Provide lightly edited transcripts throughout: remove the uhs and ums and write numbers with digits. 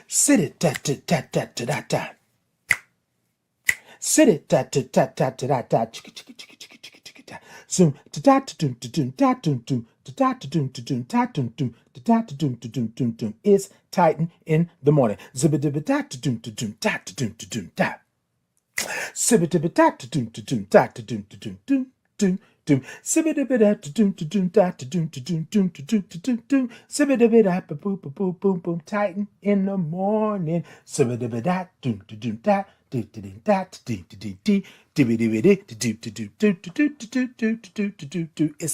Sit it, da da da da da da da. Sit it, da da da da da da da. Chicka chicka chicka chicka chicka chicka da. Zoom da da da doom da doom doom da da da doom da doom doom da da da doom. It's Titan in the morning. Zibba dibba da doom da. Sibba dibba da doom da doom. Sibba-dibba-da doom da doom. Sibba-dibba-da boom boom boom boom boom. Titan in the morning. Sibba-dibba-da doom da it's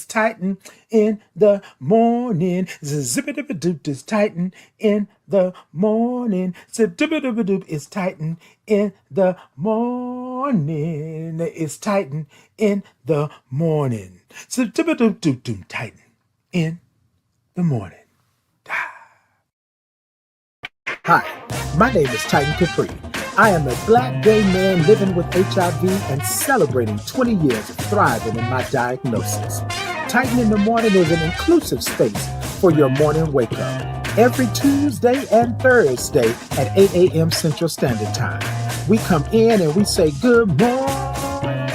Titan in the morning. Zip-a-dip-a-doop is Titan in the morning. Zip-a-dip-a-doop is Titan in the morning. It's Titan in the morning. Zip-a-dip-a-doop, Titan in the morning. Hi, my name is Titan Capri. I am a black gay man living with HIV and celebrating 20 years of thriving in my diagnosis. Titan in the Morning is an inclusive space for your morning wake up. Every Tuesday and Thursday at 8 a.m. Central Standard Time. We come in and we say good morning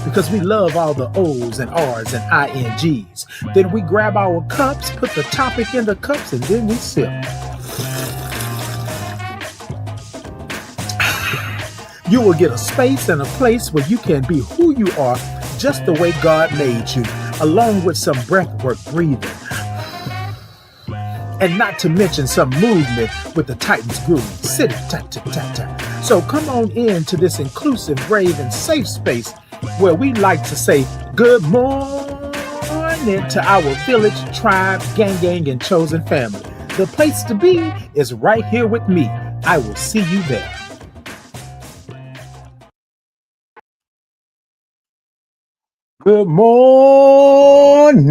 because we love all the O's and R's and INGs. Then we grab our cups, put the topic in the cups, and then we sip. You will get a space and a place where you can be who you are just the way God made you, along with some breathwork breathing. And not to mention some movement with the Titans groove. Sit it, tat, tat, tat, tat. So come on in to this inclusive, brave, and safe space where we like to say good morning to our village, tribe, gang, and chosen family. The place to be is right here with me. I will see you there. Good morning.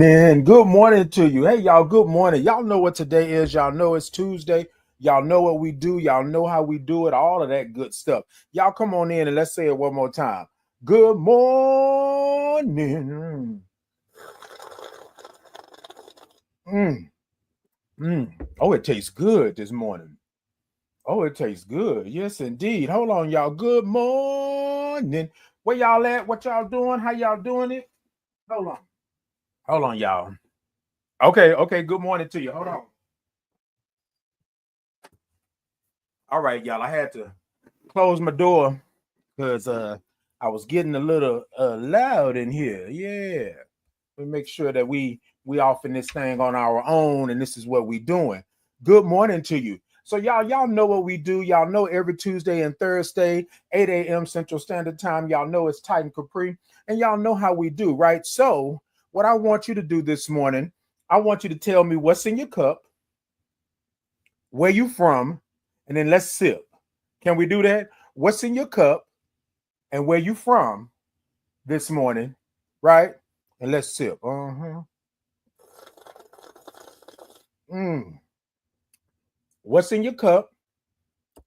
Good morning to you. Hey, y'all, good morning. Y'all know what today is. Y'all know it's Tuesday. Y'all know what we do. Y'all know how we do it. All of that good stuff. Y'all come on in and let's say it one more time. Good morning. Oh, it tastes good this morning. Oh, it tastes good. Yes, indeed. Hold on, y'all. Good morning. Where y'all at? What y'all doing? How y'all doing it? Hold on. Hold on, y'all. Okay. Good morning to you. Hold on. All right, y'all. I had to close my door because I was getting a little loud in here. Yeah. We make sure that we off in this thing on our own, and this is what we doing. Good morning to you. So y'all know what we do. Y'all know every Tuesday and Thursday, 8 a.m. Central Standard Time. Y'all know it's Titan Capri, and y'all know how we do, right? So what I want you to do this morning, I want you to tell me what's in your cup, where you from, and then let's sip. Can we do that? What's in your cup and where you from this morning, right? And let's sip. What's in your cup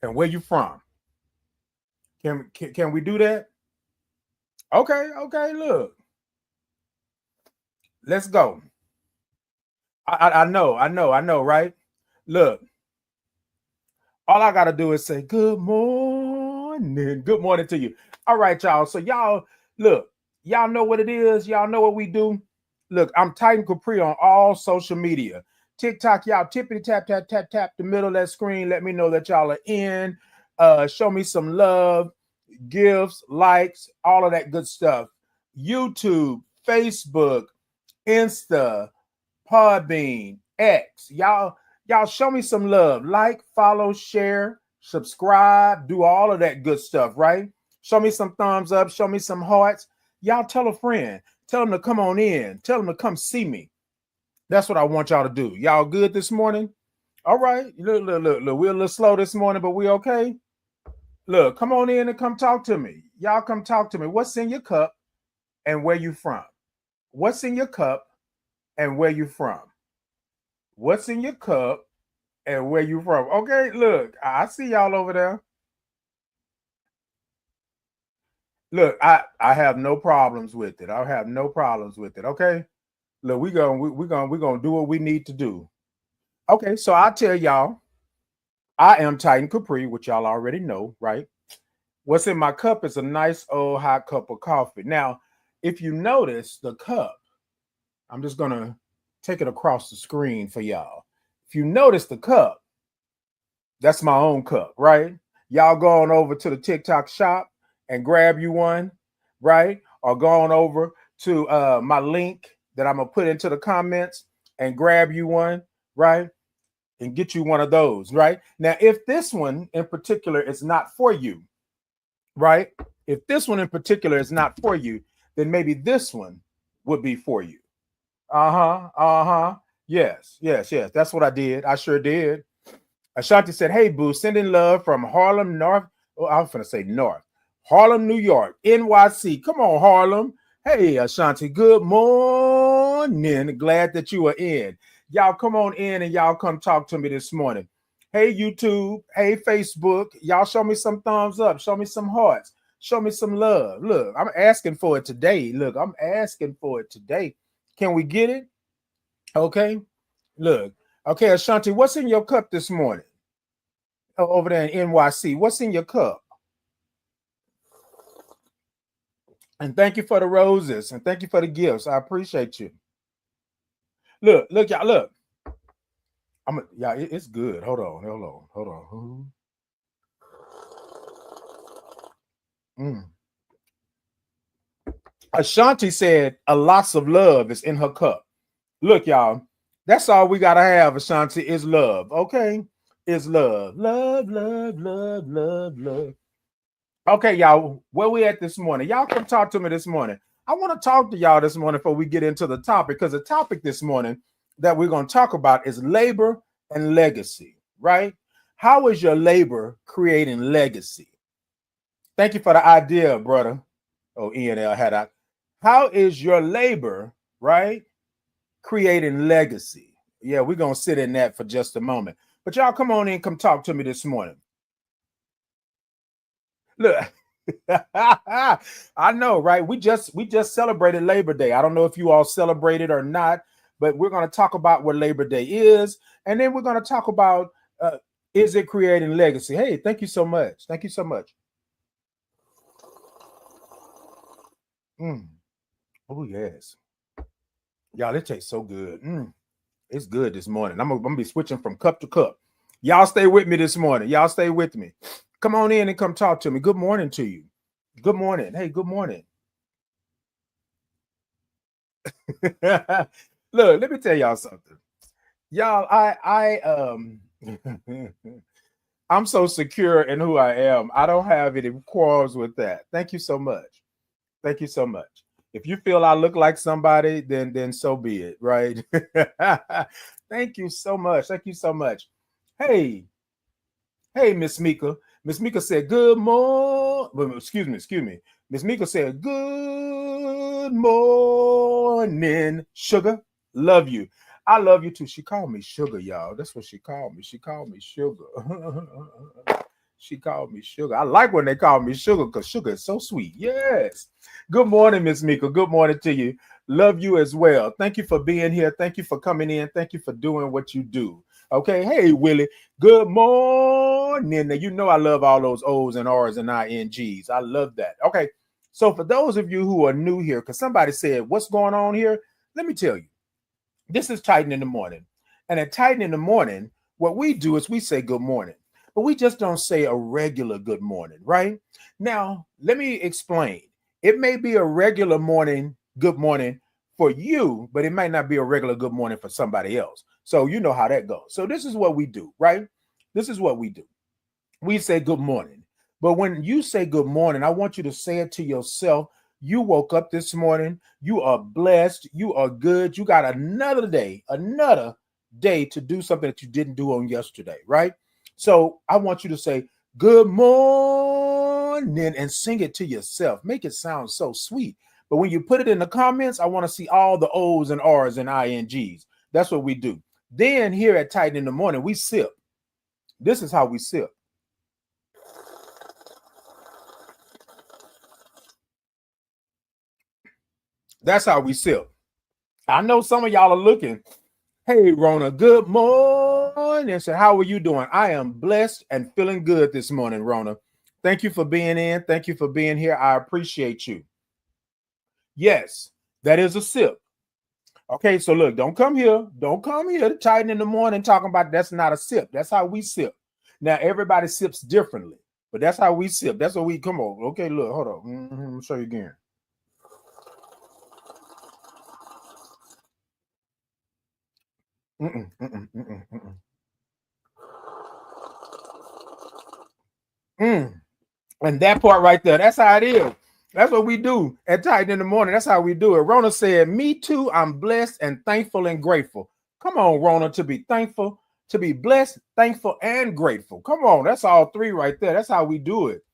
and where you from? Can we do that? Okay, look. Let's go. I know, right? Look, all I gotta do is say good morning. Good morning to you. All right, y'all. So y'all look, y'all know what it is. Y'all know what we do. Look, I'm Titan Capri on all social media. TikTok, y'all tippity tap the middle of that screen. Let me know that y'all are in. Show me some love, gifts, likes, all of that good stuff. YouTube, Facebook, Insta, Podbean, X. Y'all show me some love. Like, follow, share, subscribe, do all of that good stuff, right? Show me some thumbs up, show me some hearts. Y'all tell a friend. Tell them to come on in. Tell them to come see me. That's what I want y'all to do. Y'all good this morning? All right. Look. We're a little slow this morning, but we okay? Look, come on in and come talk to me. Y'all come talk to me. What's in your cup and where you from? What's in your cup and where you from? What's in your cup and where you from? Okay, look, I see y'all over there. Look, I have no problems with it. I have no problems with it. Okay, look, we're gonna do what we need to do. Okay, so I'll tell y'all. I am Titan Capri, which y'all already know, right? What's in my cup is a nice old hot cup of coffee. Now, if you notice the cup, I'm just going to take it across the screen for y'all. If you notice the cup, that's my own cup, right? Y'all go on over to the TikTok shop and grab you one, right? Or go on over to my link that I'm going to put into the comments and grab you one, right? And get you one of those, right? Now, if this one in particular is not for you, right? If this one in particular is not for you, then maybe this one would be for you. Uh-huh. Uh-huh. Yes, yes, yes. That's what I did. I sure did. Ashanti said, "Hey, boo, sending love from Harlem, North." Oh, I was going to say North. Harlem, New York, NYC. Come on, Harlem. Hey, Ashanti, good morning. Glad that you are in. Y'all come on in and y'all come talk to me this morning. Hey, YouTube. Hey, Facebook. Y'all show me some thumbs up. Show me some hearts. Show me some love. Look, I'm asking for it today. Look, I'm asking for it today. Can we get it? Okay. Look. Okay, Ashanti, what's in your cup this morning? Over there in NYC. What's in your cup? And thank you for the roses and thank you for the gifts. I appreciate you. Look, y'all, look. It's good. Hold on. Ashanti said a lots of love is in her cup. Look, y'all, that's all we gotta have, Ashanti, is love. Okay, is love. Love. Okay, y'all, where we at this morning? Y'all come talk to me this morning. I want to talk to y'all this morning before we get into the topic, because the topic this morning that we're going to talk about is labor and legacy, right? How is your labor creating legacy? Thank you for the idea, brother. Oh, ENL had I. How is your labor, right, creating legacy? Yeah, we're going to sit in that for just a moment. But y'all come on in, come talk to me this morning. Look. I know, right? We just celebrated Labor Day. I don't know if you all celebrated or not, but we're going to talk about what Labor Day is, and then we're going to talk about is it creating legacy? Hey, thank you so much. Thank you so much. Oh yes, y'all, it tastes so good. It's good this morning. I'm gonna be switching from cup to cup. Y'all stay with me this morning. Y'all stay with me. Come on in and come talk to me. Good morning to you. Good morning. Hey, good morning. Look, let me tell y'all something. Y'all, I'm so secure in who I am. I don't have any quarrels with that. Thank you so much. Thank you so much. If you feel I look like somebody, then so be it, right? Thank you so much. Thank you so much. Hey, Miss Mika. Miss Mika said, "Good morning." Excuse me. Miss Mika said, "Good morning, sugar. Love you. I love you too." She called me sugar, y'all. That's what she called me. She called me sugar. She called me sugar. I like when they call me sugar because sugar is so sweet. Yes. Good morning, Miss Mika. Good morning to you. Love you as well. Thank you for being here. Thank you for coming in. Thank you for doing what you do. Okay. Hey, Willie. Good morning. Now, you know I love all those O's and R's and INGs. I love that. Okay. So for those of you who are new here, because somebody said, what's going on here? Let me tell you. This is Titan in the Morning. And at Titan in the Morning, what we do is we say good morning. But we just don't say a regular good morning, right? Now, let me explain. It may be a regular morning, good morning for you, but it might not be a regular good morning for somebody else. So you know how that goes. So this is what we do, right? This is what we do. We say good morning. But when you say good morning, I want you to say it to yourself. You woke up this morning. You are blessed. You are good. You got another day to do something that you didn't do on yesterday, right? So I want you to say good morning and sing it to yourself. Make it sound so sweet. But when you put it in the comments, I want to see all the O's and R's and INGs. That's what we do. Then here at Titan in the Morning, we sip. This is how we sip. That's how we sip. I know some of y'all are looking. Hey, Rona, good morning. morning. Said, how are you doing? I am blessed and feeling good this morning, Rona. Thank you for being in. Thank you for being here. I appreciate you. Yes, that is a sip. Okay, so look, don't come here. Don't come here to Titan in the morning talking about that's not a sip. That's how we sip. Now, everybody sips differently, but that's how we sip. That's what we come on. Okay, look, hold on. Let me show you again. And that part right there, that's how it is. That's what we do at Titan in the morning. That's how we do it. Rona said, me too. I'm blessed and thankful and grateful. Come on, Rona, to be thankful, to be blessed, thankful, and grateful. Come on, that's all three right there. That's how we do it.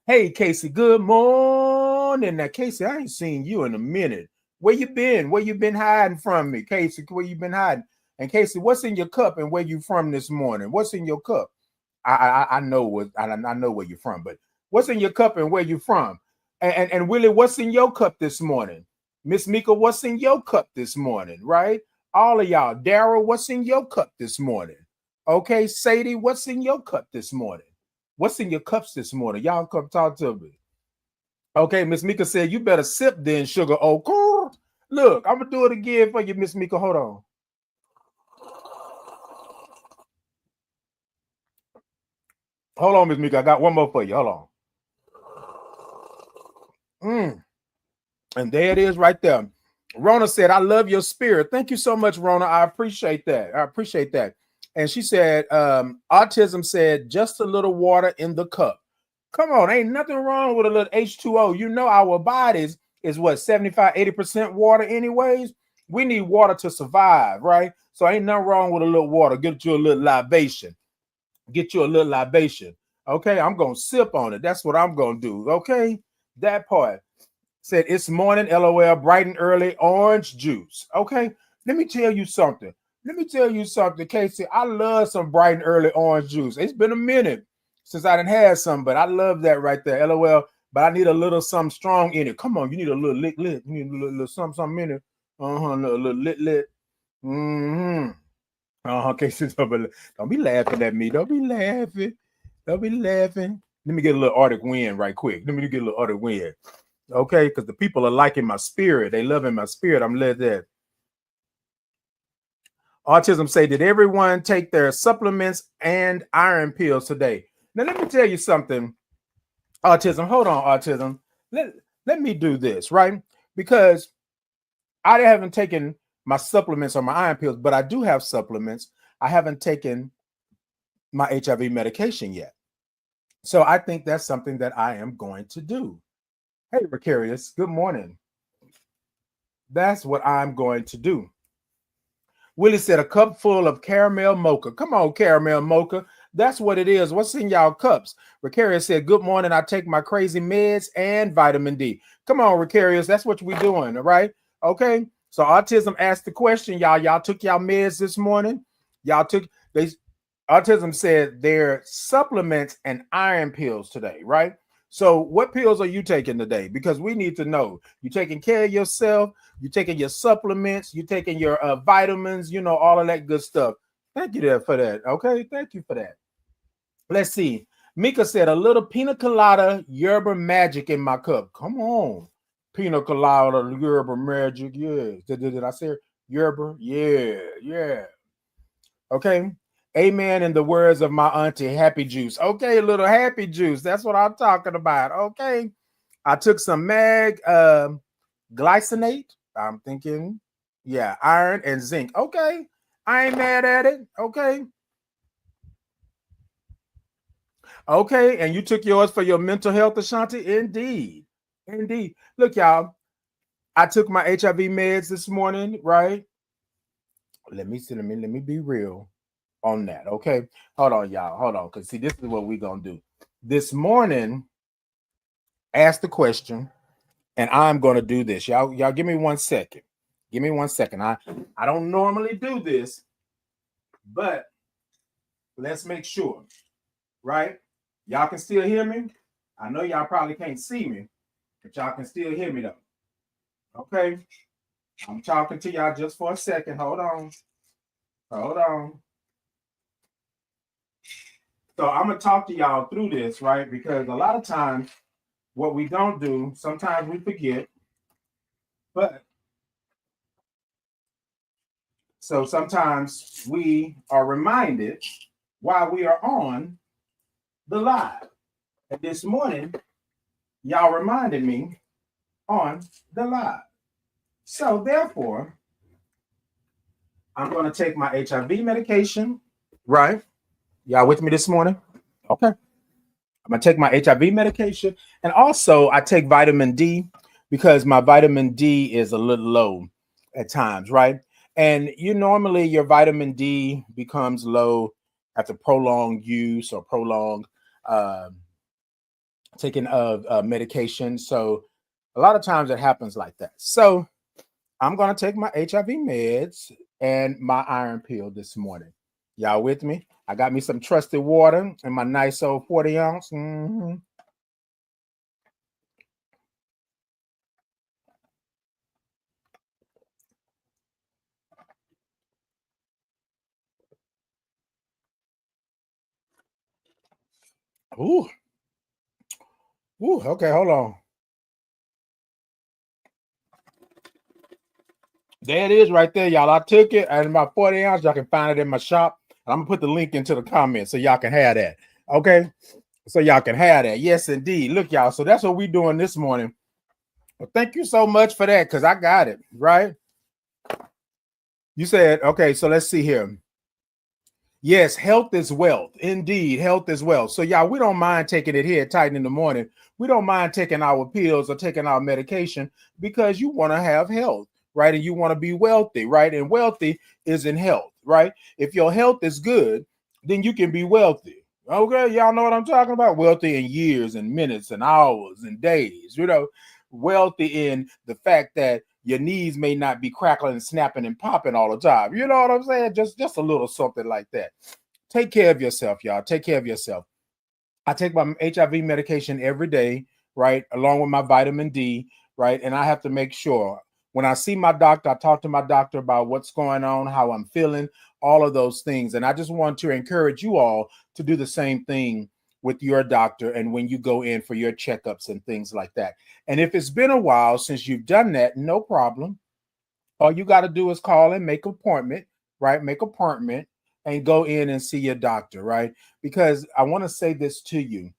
Hey, Casey, good morning. Now, Casey, I ain't seen you in a minute. Where you been? Where you been hiding from me? Casey, where you been hiding? And Casey, what's in your cup and where you from this morning? What's in your cup? I know what I know where you're from, but what's in your cup and where you from? And Willie, what's in your cup this morning? Miss Mika, what's in your cup this morning? Right? All of y'all. Daryl, what's in your cup this morning? Okay, Sadie, what's in your cup this morning? What's in your cups this morning? Y'all come talk to me. Okay, Miss Mika said you better sip then, sugar. Oh, look, I'm gonna do it again for you, Miss Mika. Hold on. Hold on, Miss Mika. I got one more for you. Hold on. And there it is right there. Rona said, I love your spirit. Thank you so much, Rona. I appreciate that. I appreciate that. And she said, autism said, just a little water in the cup. Come on, ain't nothing wrong with a little H2O. You know our bodies is what, 75, 80% water anyways? We need water to survive, right? So ain't nothing wrong with a little water. Get you a little libation. Get you a little libation. Okay, I'm going to sip on it. That's what I'm going to do, okay? That part. Said it's morning, LOL, bright and early, orange juice. Okay, let me tell you something. Let me tell you something, Casey. I love some bright and early orange juice. It's been a minute since I done had some, but I love that right there, LOL. But I need a little something strong in it. Come on, you need a little lit. You need a little something in it. A little lit. Casey, don't be laughing at me. Don't be laughing. Don't be laughing. Let me get a little Arctic wind right quick. Let me get a little Arctic wind. Okay, because the people are liking my spirit. They loving my spirit. I'm led that. Autism say, did everyone take their supplements and iron pills today? Now, let me tell you something. Autism, hold on, autism. Let me do this, right? Because I haven't taken my supplements or my iron pills, but I do have supplements. I haven't taken my HIV medication yet. So I think that's something that I am going to do. Hey, Precarious, good morning. That's what I'm going to do. Willie said a cup full of caramel mocha. Come on, caramel mocha. That's what it is. What's in y'all cups? Ricarius said, good morning. I take my crazy meds and vitamin D. Come on, Ricarius. That's what we're doing, all right? Okay. So autism asked the question, y'all. Y'all took y'all meds this morning. Autism said their supplements and iron pills today, right? So what pills are you taking today? Because we need to know. You taking care of yourself, you taking your supplements, you taking your vitamins, all of that good stuff. Thank you there for that. Okay, thank you for that. Let's see. Mika said a little pina colada yerba magic in my cup. Come on. Pina colada yerba magic. Yeah. Did I say yerba? Yeah. Okay. Amen. In the words of my auntie, happy juice. Okay, a little happy juice. That's what I'm talking about. Okay. I took some mag glycinate. I'm thinking, yeah, iron and zinc. Okay. I ain't mad at it. Okay. Okay. And you took yours for your mental health, Ashanti? Indeed. Indeed. Look, y'all, I took my HIV meds this morning, right? Let me be real on that. Okay. Hold on, y'all. Hold on. Because see, this is what we're gonna do. This morning, ask the question, and I'm gonna do this. Y'all give me 1 second. Give me 1 second. I don't normally do this, but let's make sure, right? Y'all can still hear me. I know y'all probably can't see me, but y'all can still hear me though. Okay. I'm talking to y'all just for a second. Hold on. So I'm gonna talk to y'all through this, right? Because a lot of times what we don't do, sometimes we forget, but so sometimes we are reminded while we are on the live. And this morning, y'all reminded me on the live. So therefore, I'm going to take my HIV medication, right? Y'all with me this morning? Okay. I'm going to take my HIV medication. And also, I take vitamin D because my vitamin D is a little low at times, right? And you normally, your vitamin D becomes low after prolonged use or prolonged taking of medication. So a lot of times it happens like that. So I'm going to take my HIV meds and my iron pill this morning. Y'all with me? I got me some trusted water and my nice old 40 ounce. Mm-hmm. Ooh. Ooh, okay, hold on. There it is right there, y'all. I took it and my 40 ounce. Y'all can find it in my shop. I'm gonna put the link into the comments so y'all can have that. Okay. So y'all can have that. Yes, indeed. Look, y'all. So that's what we're doing this morning. Well, thank you so much for that because I got it, right? You said, okay, so let's see here. Yes, health is wealth. Indeed, health is wealth. So, y'all, we don't mind taking it here tight in the morning. We don't mind taking our pills or taking our medication because you want to have health, right? And you want to be wealthy, right? And wealthy is in health, right? If your health is good, then you can be wealthy. Okay, y'all know what I'm talking about? Wealthy in years and minutes and hours and days, wealthy in the fact that your knees may not be crackling and snapping and popping all the time. You know what I'm saying? Just a little something like that. Take care of yourself, y'all. Take care of yourself. I take my HIV medication every day, right? Along with my vitamin D, right? And I have to make sure when I see my doctor, I talk to my doctor about what's going on, how I'm feeling, all of those things. And I just want to encourage you all to do the same thing with your doctor and when you go in for your checkups and things like that. And if it's been a while since you've done that, no problem. All you got to do is call and make an appointment, right? Make an appointment and go in and see your doctor, right? Because I want to say this to you,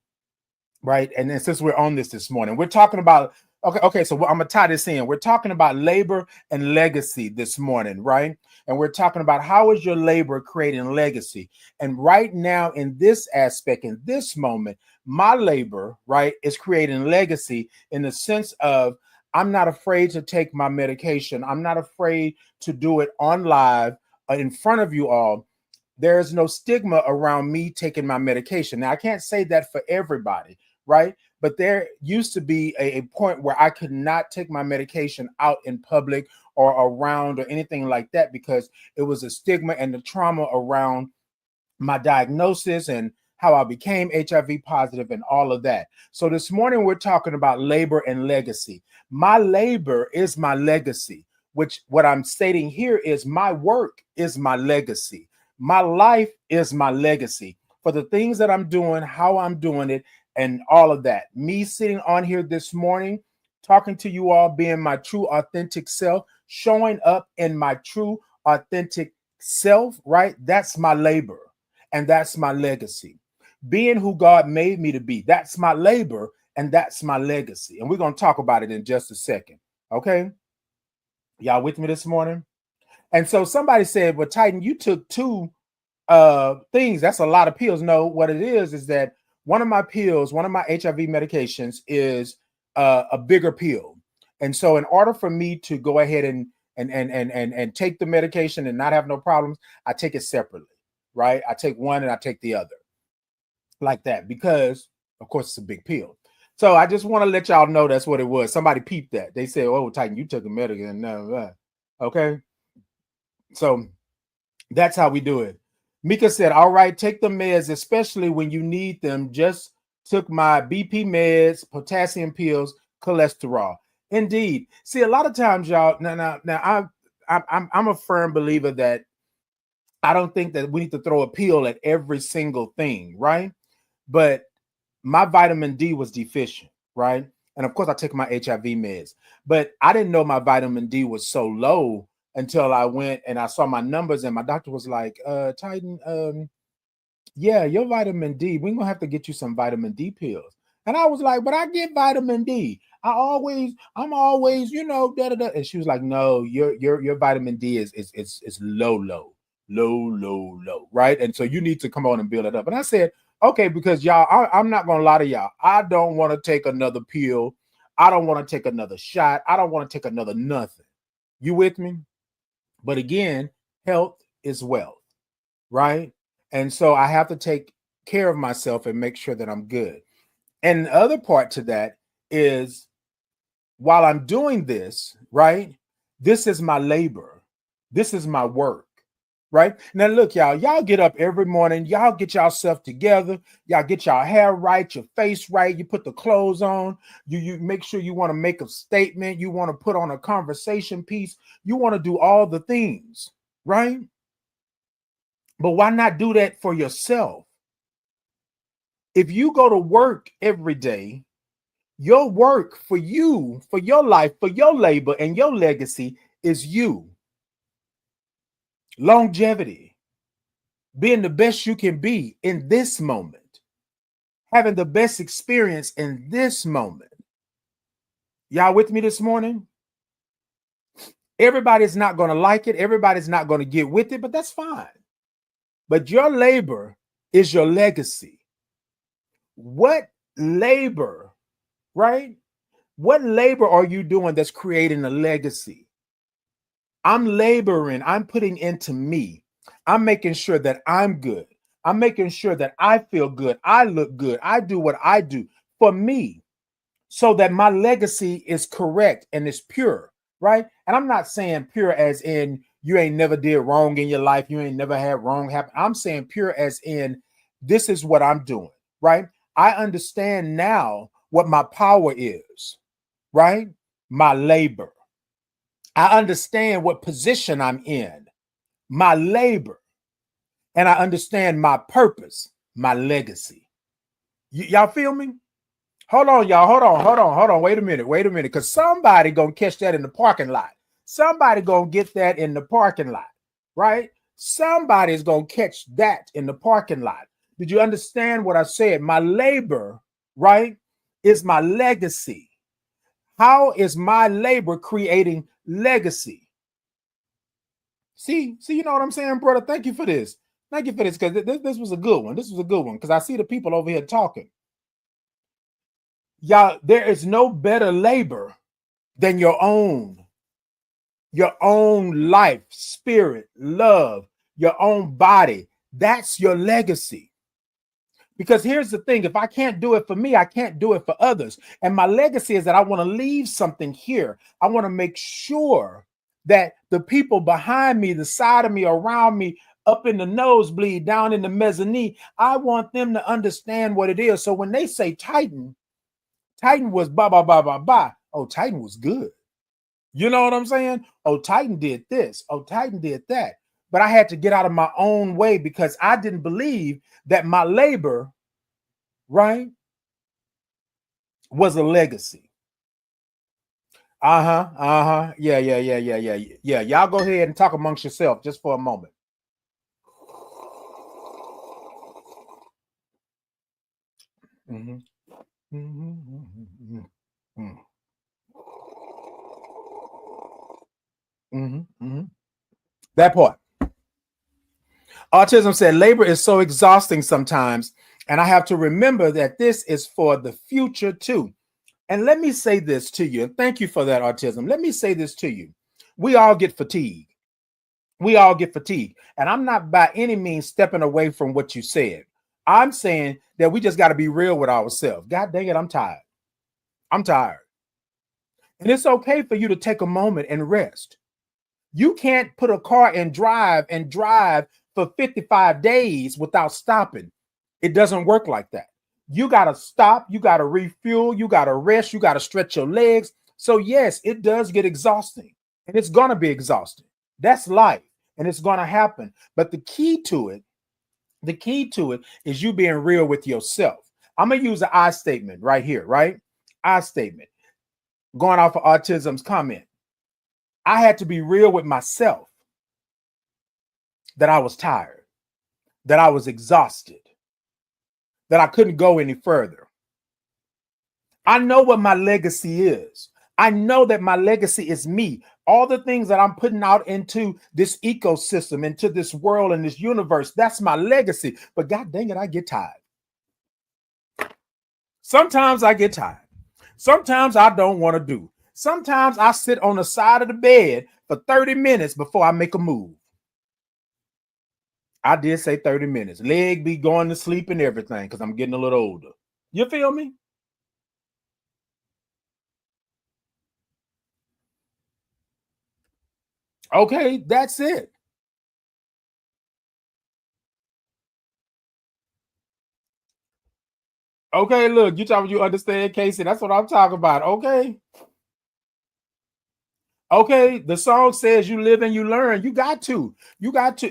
right? And then since we're on this morning, we're talking about okay. So I'm gonna tie this in. We're talking about labor and legacy this morning, right? And we're talking about how is your labor creating legacy. And right now, in this aspect, in this moment, my labor, right, is creating legacy in the sense of I'm not afraid to take my medication. I'm not afraid to do it on live in front of you all. There is no stigma around me taking my medication. Now, I can't say that for everybody, right? But there used to be a point where I could not take my medication out in public or around or anything like that because it was a stigma and the trauma around my diagnosis and how I became HIV positive and all of that. So this morning we're talking about labor and legacy. My labor is my legacy, which what I'm stating here is my work is my legacy. My life is my legacy for the things that I'm doing, how I'm doing it, and all of that. Me sitting on here this morning, talking to you all, being my true, authentic self, showing up in my true, authentic self, right? That's my labor and that's my legacy. Being who God made me to be, that's my labor and that's my legacy. And we're going to talk about it in just a second. Okay? Y'all with me this morning? And so somebody said, well, Titan, you took two things. That's a lot of pills. No, what it is that one of my pills, one of my HIV medications is a bigger pill. And so in order for me to go ahead and take the medication and not have no problems, I take it separately, right? I take one and I take the other like that because of course it's a big pill. So I just want to let y'all know that's what it was. Somebody peeped that. They said, oh, Titan, you took a medication. No, okay. So that's how we do it. Mika said, all right, take the meds, especially when you need them. Just took my BP meds, potassium pills, cholesterol. Indeed. See, a lot of times, y'all, now I'm a firm believer that I don't think that we need to throw a pill at every single thing, right? But my vitamin D was deficient, right? And of course, I take my HIV meds, but I didn't know my vitamin D was so low until I went and I saw my numbers, and my doctor was like, Titan, yeah, your vitamin D, we're gonna have to get you some vitamin D pills. And I was like, but I get vitamin D. I'm always, da da da. And she was like, no, your vitamin D is low, right? And so you need to come on and build it up. And I said, okay, because y'all, I'm not gonna lie to y'all. I don't want to take another pill. I don't want to take another shot. I don't want to take another nothing. You with me? But again, health is wealth, right? And so I have to take care of myself and make sure that I'm good. And the other part to that is, while I'm doing this, right? This is my labor. This is my work, right? Now, look, y'all get up every morning. Y'all get yourself together. Y'all get your hair right, your face right. You put the clothes on. You make sure you want to make a statement. You want to put on a conversation piece. You want to do all the things, right? But why not do that for yourself? If you go to work every day, your work for you, for your life, for your labor and your legacy is you. Longevity, being the best you can be in this moment, having the best experience in this moment. Y'all with me this morning? Everybody's not going to like it. Everybody's not going to get with it, but that's fine. But your labor is your legacy. What labor, right? What labor are you doing that's creating a legacy? I'm laboring. I'm putting into me. I'm making sure that I'm good. I'm making sure that I feel good. I look good. I do what I do for me so that my legacy is correct and is pure, right? And I'm not saying pure as in you ain't never did wrong in your life. You ain't never had wrong happen. I'm saying pure as in this is what I'm doing, right? I understand now what my power is, right? My labor. I understand what position I'm in, my labor. And I understand my purpose, my legacy. Y'all feel me? Hold on, y'all. Hold on. Wait a minute. Because somebody gonna catch that in the parking lot. Somebody gonna get that in the parking lot, right? Somebody's gonna catch that in the parking lot. Did you understand what I said? My labor, right, is my legacy. How is my labor creating legacy? See, you know what I'm saying, brother? Thank you for this. Thank you for this, because this was a good one. This was a good one, because I see the people over here talking. Y'all, there is no better labor than your own life, spirit, love, your own body. That's your legacy. Because here's the thing, if I can't do it for me, I can't do it for others. And my legacy is that I want to leave something here. I want to make sure that the people behind me, the side of me, around me, up in the nosebleed, down in the mezzanine, I want them to understand what it is. So when they say Titan was blah, blah, blah, blah, blah. Oh, Titan was good. You know what I'm saying? Oh, Titan did this. Oh, Titan did that. But I had to get out of my own way because I didn't believe that my labor, right, was a legacy. Yeah. Y'all go ahead and talk amongst yourself just for a moment. That part. Autism said labor is so exhausting sometimes, and I have to remember that this is for the future too. And let me say this to you, and thank you for that, Autism. Let me say this to you. We all get fatigued. We all get fatigued. And I'm not by any means stepping away from what you said. I'm saying that we just got to be real with ourselves. God dang it, I'm tired. I'm tired. And it's okay for you to take a moment and rest. You can't put a car and drive for 55 days without stopping. It doesn't work like that. You got to stop. You got to refuel. You got to rest. You got to stretch your legs. So yes, it does get exhausting, and it's going to be exhausting. That's life. and it's going to happen. But the key to it is you being real with yourself. I'm going to use an I statement right here, right? I statement. Going off of Autism's comment. I had to be real with myself that I was tired, that I was exhausted, that I couldn't go any further. I know what my legacy is. I know that my legacy is me. All the things that I'm putting out into this ecosystem, into this world and this universe, that's my legacy. But God dang it, I get tired. Sometimes I get tired. Sometimes I don't want to do. Sometimes I sit on the side of the bed for 30 minutes before I make a move. I did say 30 minutes. Leg be going to sleep and everything because I'm getting a little older. You feel me? Okay, that's it. Okay, look, you understand, Casey. That's what I'm talking about. Okay. Okay, the song says you live and you learn. You got to.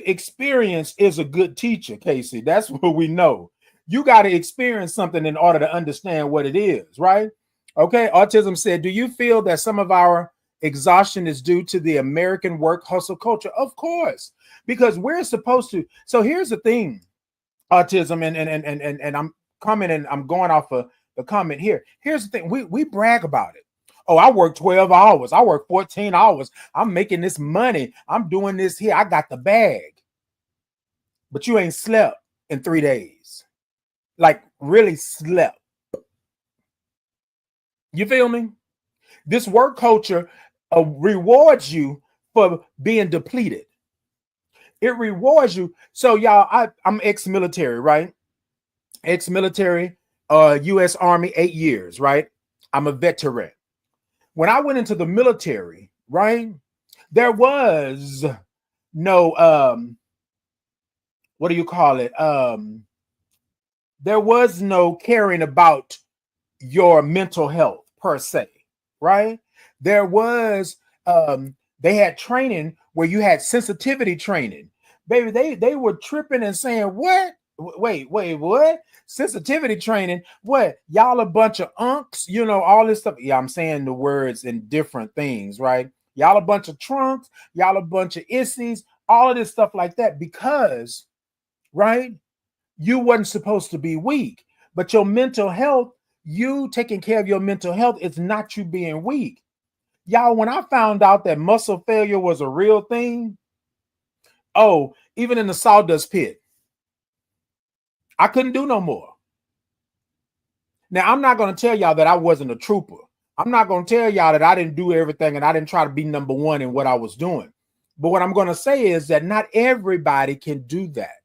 Experience is a good teacher, Casey. That's what we know. You got to experience something in order to understand what it is, right? Okay, Autism said, do you feel that some of our exhaustion is due to the American work hustle culture? Of course, because we're supposed to. So here's the thing, Autism, and I'm commenting, I'm going off of the comment here. Here's the thing, we brag about it. Oh, I work 12 hours. I work 14 hours. I'm making this money. I'm doing this here. I got the bag. But you ain't slept in 3 days. Like really slept. You feel me? This work culture rewards you for being depleted. It rewards you. So y'all, I'm ex-military, right? Ex-military, U.S. Army, 8 years, right? I'm a veteran. When I went into the military, right, there was no what do you call it? There was no caring about your mental health per se, right? There was they had training where you had sensitivity training. Baby, they were tripping and saying, what? Wait, what? Sensitivity training? What? Y'all a bunch of unks, you know, all this stuff. Yeah, I'm saying the words in different things, right? Y'all a bunch of trunks, y'all a bunch of issies, all of this stuff like that, because, right, you wasn't supposed to be weak. But your mental health, you taking care of your mental health, is not you being weak. Y'all, when I found out that muscle failure was a real thing, oh, even in the sawdust pit, I couldn't do no more. Now, I'm not going to tell y'all that I wasn't a trooper. I'm not going to tell y'all that I didn't do everything and I didn't try to be number one in what I was doing. But what I'm going to say is that not everybody can do that.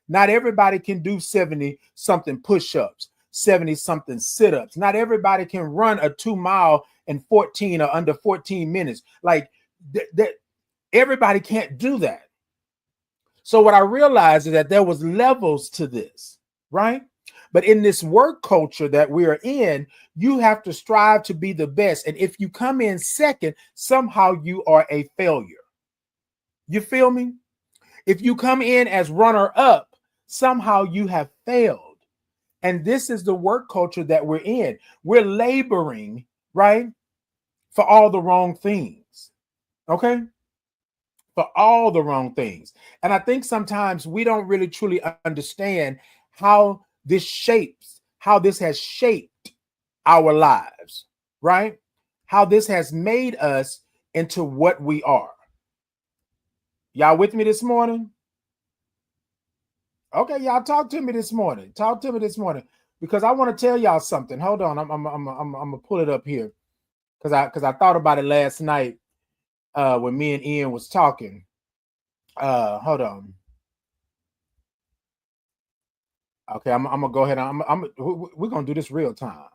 Not everybody can do 70-something push-ups, 70-something sit-ups. Not everybody can run a 2 mile in 14 or under 14 minutes. Like, everybody can't do that. So what I realized is that there was levels to this, right? But in this work culture that we are in, you have to strive to be the best. And if you come in second, somehow you are a failure. You feel me? If you come in as runner up, somehow you have failed. And this is the work culture that we're in. We're laboring, right, for all the wrong things. Okay? For all the wrong things. And I think sometimes we don't really truly understand how this has shaped our lives, right? How this has made us into what we are. Y'all with me this morning? Okay, y'all talk to me this morning. Talk to me this morning, because I want to tell y'all something. Hold on, I'm gonna pull it up here because I thought about it last night when me and Ian was talking. Hold on. Okay, I'm gonna go ahead. We're gonna do this real time.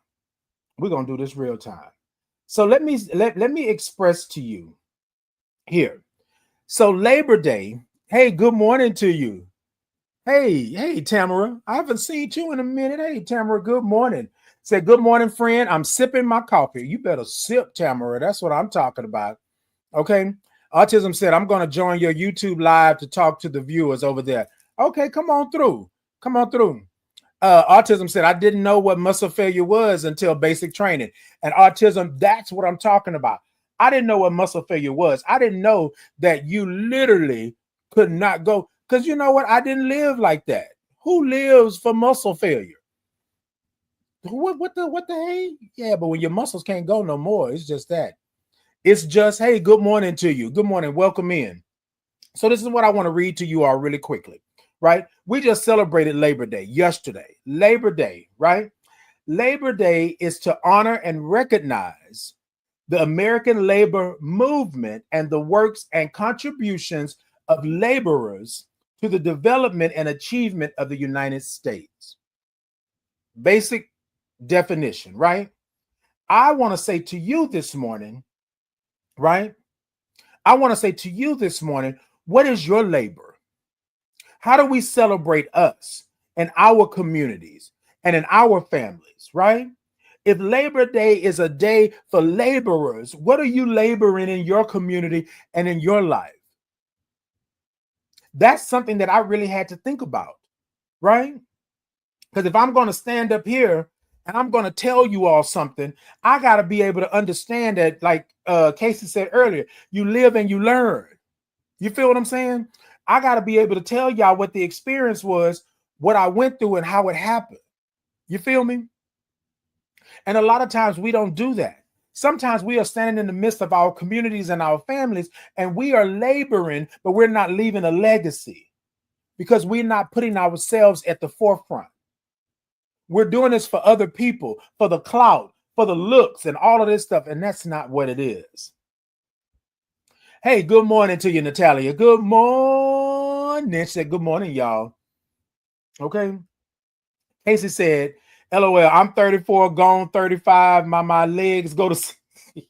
We're gonna do this real time. So let me express to you here. So Labor Day. Hey, good morning to you. Hey, Tamara. I haven't seen you in a minute. Hey, Tamara, good morning. Say good morning, friend. I'm sipping my coffee. You better sip, Tamara. That's what I'm talking about. Okay. Autism said, I'm going to join your YouTube live to talk to the viewers over there. Okay, come on through. Come on through. Autism said, I didn't know what muscle failure was until basic training. And autism, that's what I'm talking about. I didn't know what muscle failure was. I didn't know that you literally could not go. Because you know what? I didn't live like that. Who lives for muscle failure? What the hey? Yeah, but when your muscles can't go no more, it's just that. It's just, hey, good morning to you. Good morning. Welcome in. So this is what I want to read to you all really quickly, right? We just celebrated Labor Day yesterday. Labor Day, right? Labor Day is to honor and recognize the American labor movement and the works and contributions of laborers to the development and achievement of the United States. Basic definition, right? I want to say to you this morning, right? I want to say to you this morning, what is your labor? How do we celebrate us and our communities and in our families, right? If Labor Day is a day for laborers, what are you laboring in your community and in your life? That's something that I really had to think about, right? Because if I'm going to stand up here and I'm going to tell you all something, I got to be able to understand that, like Casey said earlier, you live and you learn. You feel what I'm saying? I got to be able to tell y'all what the experience was, what I went through and how it happened. You feel me? And a lot of times we don't do that. Sometimes we are standing in the midst of our communities and our families, and we are laboring, but we're not leaving a legacy because we're not putting ourselves at the forefront. We're doing this for other people, for the clout, for the looks, and all of this stuff, and that's not what it is. Hey, good morning to you, Natalia. Good morning. She said, good morning, y'all. Okay. Casey said, LOL, I'm 34, gone 35. My legs go to sleep.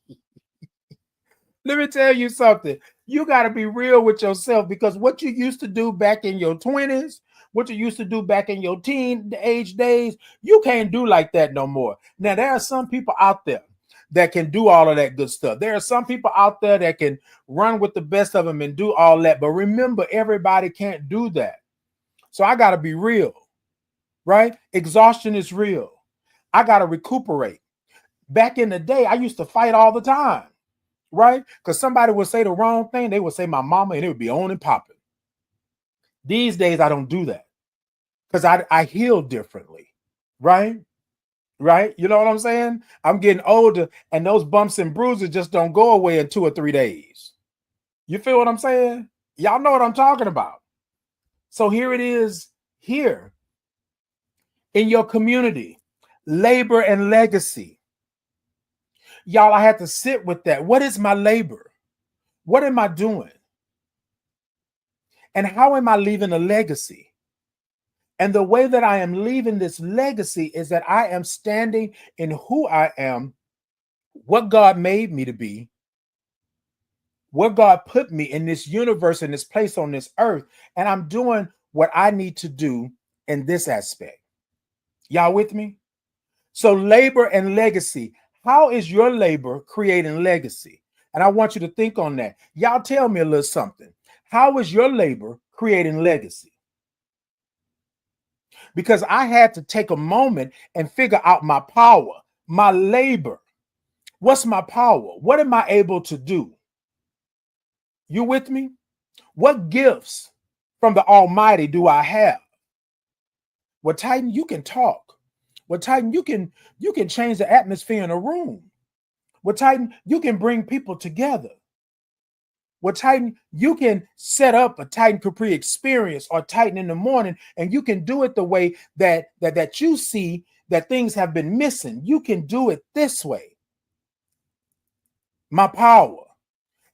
Let me tell you something. You got to be real with yourself, because what you used to do back in your 20s, what you used to do back in your teen age days, you can't do like that no more. Now, there are some people out there that can do all of that good stuff. There are some people out there that can run with the best of them and do all that. But remember, everybody can't do that. So I got to be real, right? Exhaustion is real. I got to recuperate. Back in the day, I used to fight all the time, right? Because somebody would say the wrong thing. They would say my mama, and it would be on and popping. These days, I don't do that because I heal differently, right? Right? You know what I'm saying? I'm getting older, and those bumps and bruises just don't go away in 2 or 3 days. You feel what I'm saying? Y'all know what I'm talking about. So here it is here in your community, labor and legacy. Y'all, I had to sit with that. What is my labor? What am I doing? And how am I leaving a legacy? And the way that I am leaving this legacy is that I am standing in who I am, what God made me to be, what God put me in this universe, in this place on this earth, and I'm doing what I need to do in this aspect. Y'all with me? So labor and legacy. How is your labor creating legacy? And I want you to think on that. Y'all tell me a little something. How is your labor creating legacy? Because I had to take a moment and figure out my power, my labor. What's my power? What am I able to do? You with me? What gifts from the Almighty do I have? Well, Titan, you can talk. Well, Titan, you can change the atmosphere in a room. Well, Titan, you can bring people together. Well, Titan, you can set up a Titan Capri experience or Titan in the morning, and you can do it the way that you see that things have been missing. You can do it this way. My power.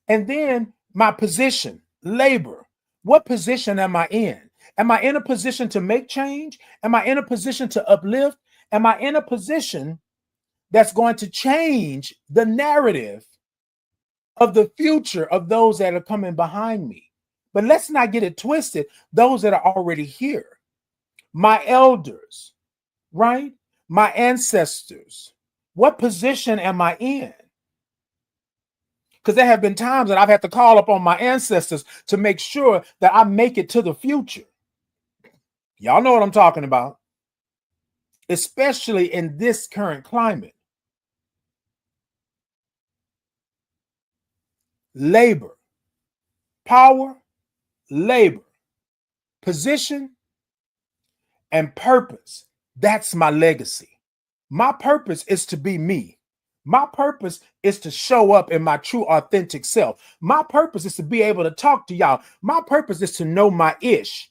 And then my position, labor. What position am I in? Am I in a position to make change? Am I in a position to uplift? Am I in a position that's going to change the narrative of the future of those that are coming behind me? But let's not get it twisted. Those that are already here, my elders, right? My ancestors. What position am I in? Because there have been times that I've had to call upon my ancestors to make sure that I make it to the future. Y'all know what I'm talking about, especially in this current climate. Labor, power, labor, position, and purpose. That's my legacy. My purpose is to be me. My purpose is to show up in my true, authentic self. My purpose is to be able to talk to y'all. My purpose is to know my ish.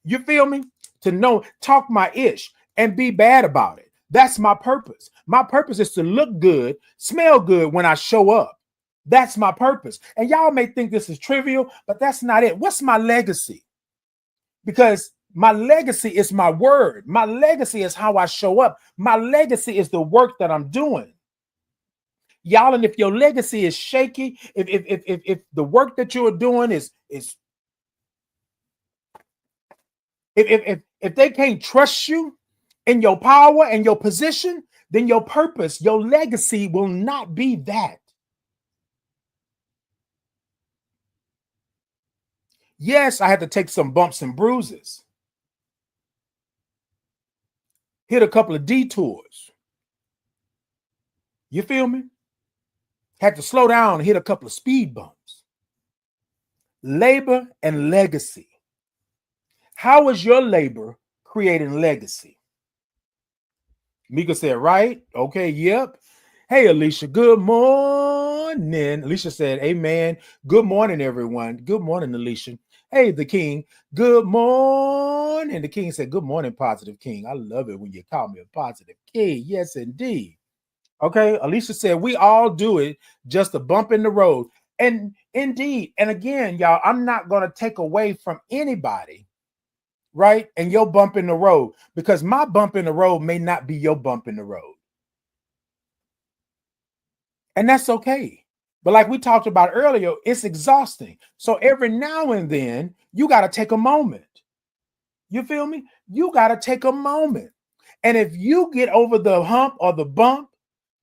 You feel me? To know, talk my ish and be bad about it. That's my purpose. My purpose is to look good, smell good when I show up. That's my purpose. And y'all may think this is trivial, but that's not it. What's my legacy? Because my legacy is my word. My legacy is how I show up. My legacy is the work that I'm doing. Y'all, and if your legacy is shaky, if the work that you're doing is if they can't trust you in your power and your position, then your purpose, your legacy will not be that. Yes, I had to take some bumps and bruises, hit a couple of detours. You feel me? Had to slow down and hit a couple of speed bumps. Labor and legacy. How is your labor creating legacy? Mika said, right? Okay, yep. Hey, Alicia, good morning. Alicia said, amen. Good morning, everyone. Good morning, Alicia. Hey, the king, good morning. The king said, good morning, positive king. I love it when you call me a positive king. Yes, indeed. Okay, Alicia said, we all do it, just a bump in the road. And indeed, and again, y'all, I'm not going to take away from anybody, right? And your bump in the road, because my bump in the road may not be your bump in the road. And that's okay. But like we talked about earlier, it's exhausting. So every now and then, you got to take a moment. You feel me? You got to take a moment. And if you get over the hump or the bump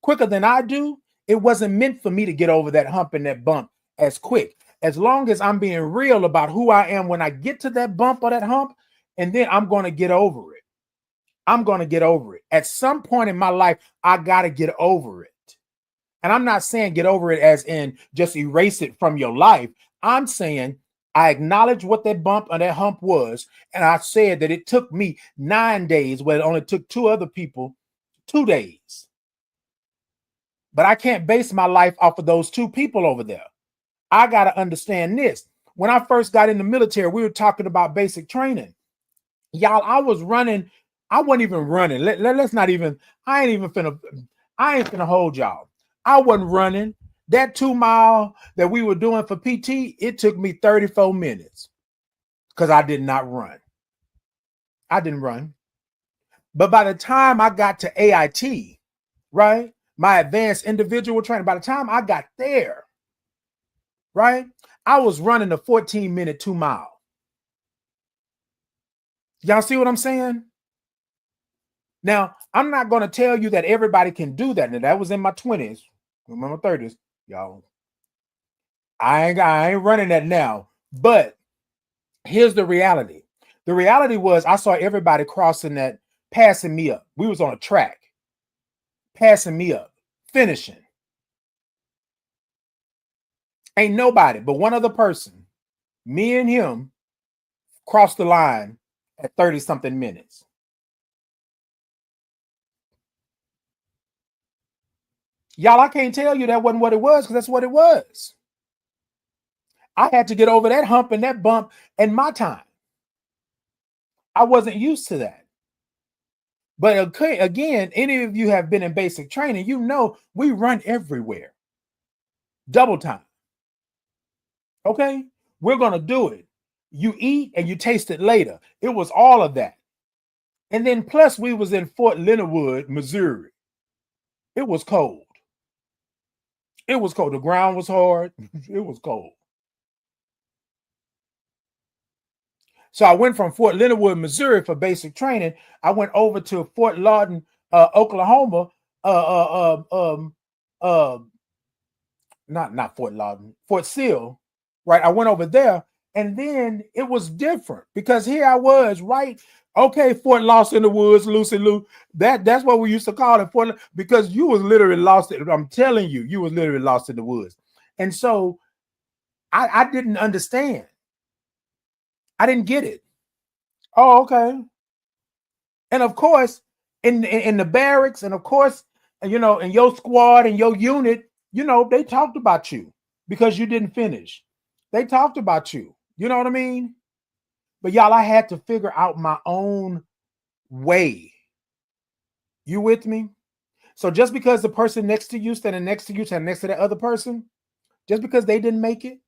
quicker than I do, it wasn't meant for me to get over that hump and that bump as quick. As long as I'm being real about who I am when I get to that bump or that hump, and then I'm going to get over it. I'm going to get over it. At some point in my life, I got to get over it. And I'm not saying get over it as in just erase it from your life. I'm saying I acknowledge what that bump or that hump was. And I said that it took me 9 days, where it only took 2 other people 2 days. But I can't base my life off of those 2 people over there. I got to understand this. When I first got in the military, we were talking about basic training. Y'all, I was running. I wasn't even running. Let's not even, I ain't finna hold y'all. I wasn't running. That 2 mile that we were doing for PT, it took me 34 minutes because I did not run. I didn't run. But by the time I got to AIT, right, my advanced individual training, by the time I got there, right, I was running a 14-minute 2 mile. Y'all see what I'm saying? Now, I'm not going to tell you that everybody can do that. Now, that was in my 20s. I'm in my 30s, y'all. I ain't running that now. But here's the reality. The reality was I saw everybody crossing that, passing me up. We was on a track, passing me up, finishing. Ain't nobody but one other person, me and him, crossed the line at 30-something minutes. Y'all, I can't tell you that wasn't what it was, because that's what it was. I had to get over that hump and that bump in my time. I wasn't used to that. But okay, again, any of you have been in basic training, you know we run everywhere. Double time. Okay? We're going to do it. You eat and you taste it later. It was all of that. And then plus we was in Fort Leonard Wood, Missouri. It was cold. It was cold. The ground was hard. It was cold. So I went from Fort Leonard Wood, Missouri for basic training. I went over to Fort Lawton, Oklahoma, not Fort Lauderdale, Fort Sill, right? I went over there, and then it was different because here I was, right? Okay, Fort Lost in the Woods, Lucy Lou. That's what we used to call it, Fort, because you was literally lost. I'm telling you, you was literally lost in the woods. And so I didn't understand. I didn't get it. Oh, okay. And of course, in the barracks, and of course, in your squad and your unit, they talked about you because you didn't finish. They talked about you. You know what I mean? But y'all, I had to figure out my own way. You with me? So just because the person next to you, standing next to you, standing next to that other person, just because they didn't make it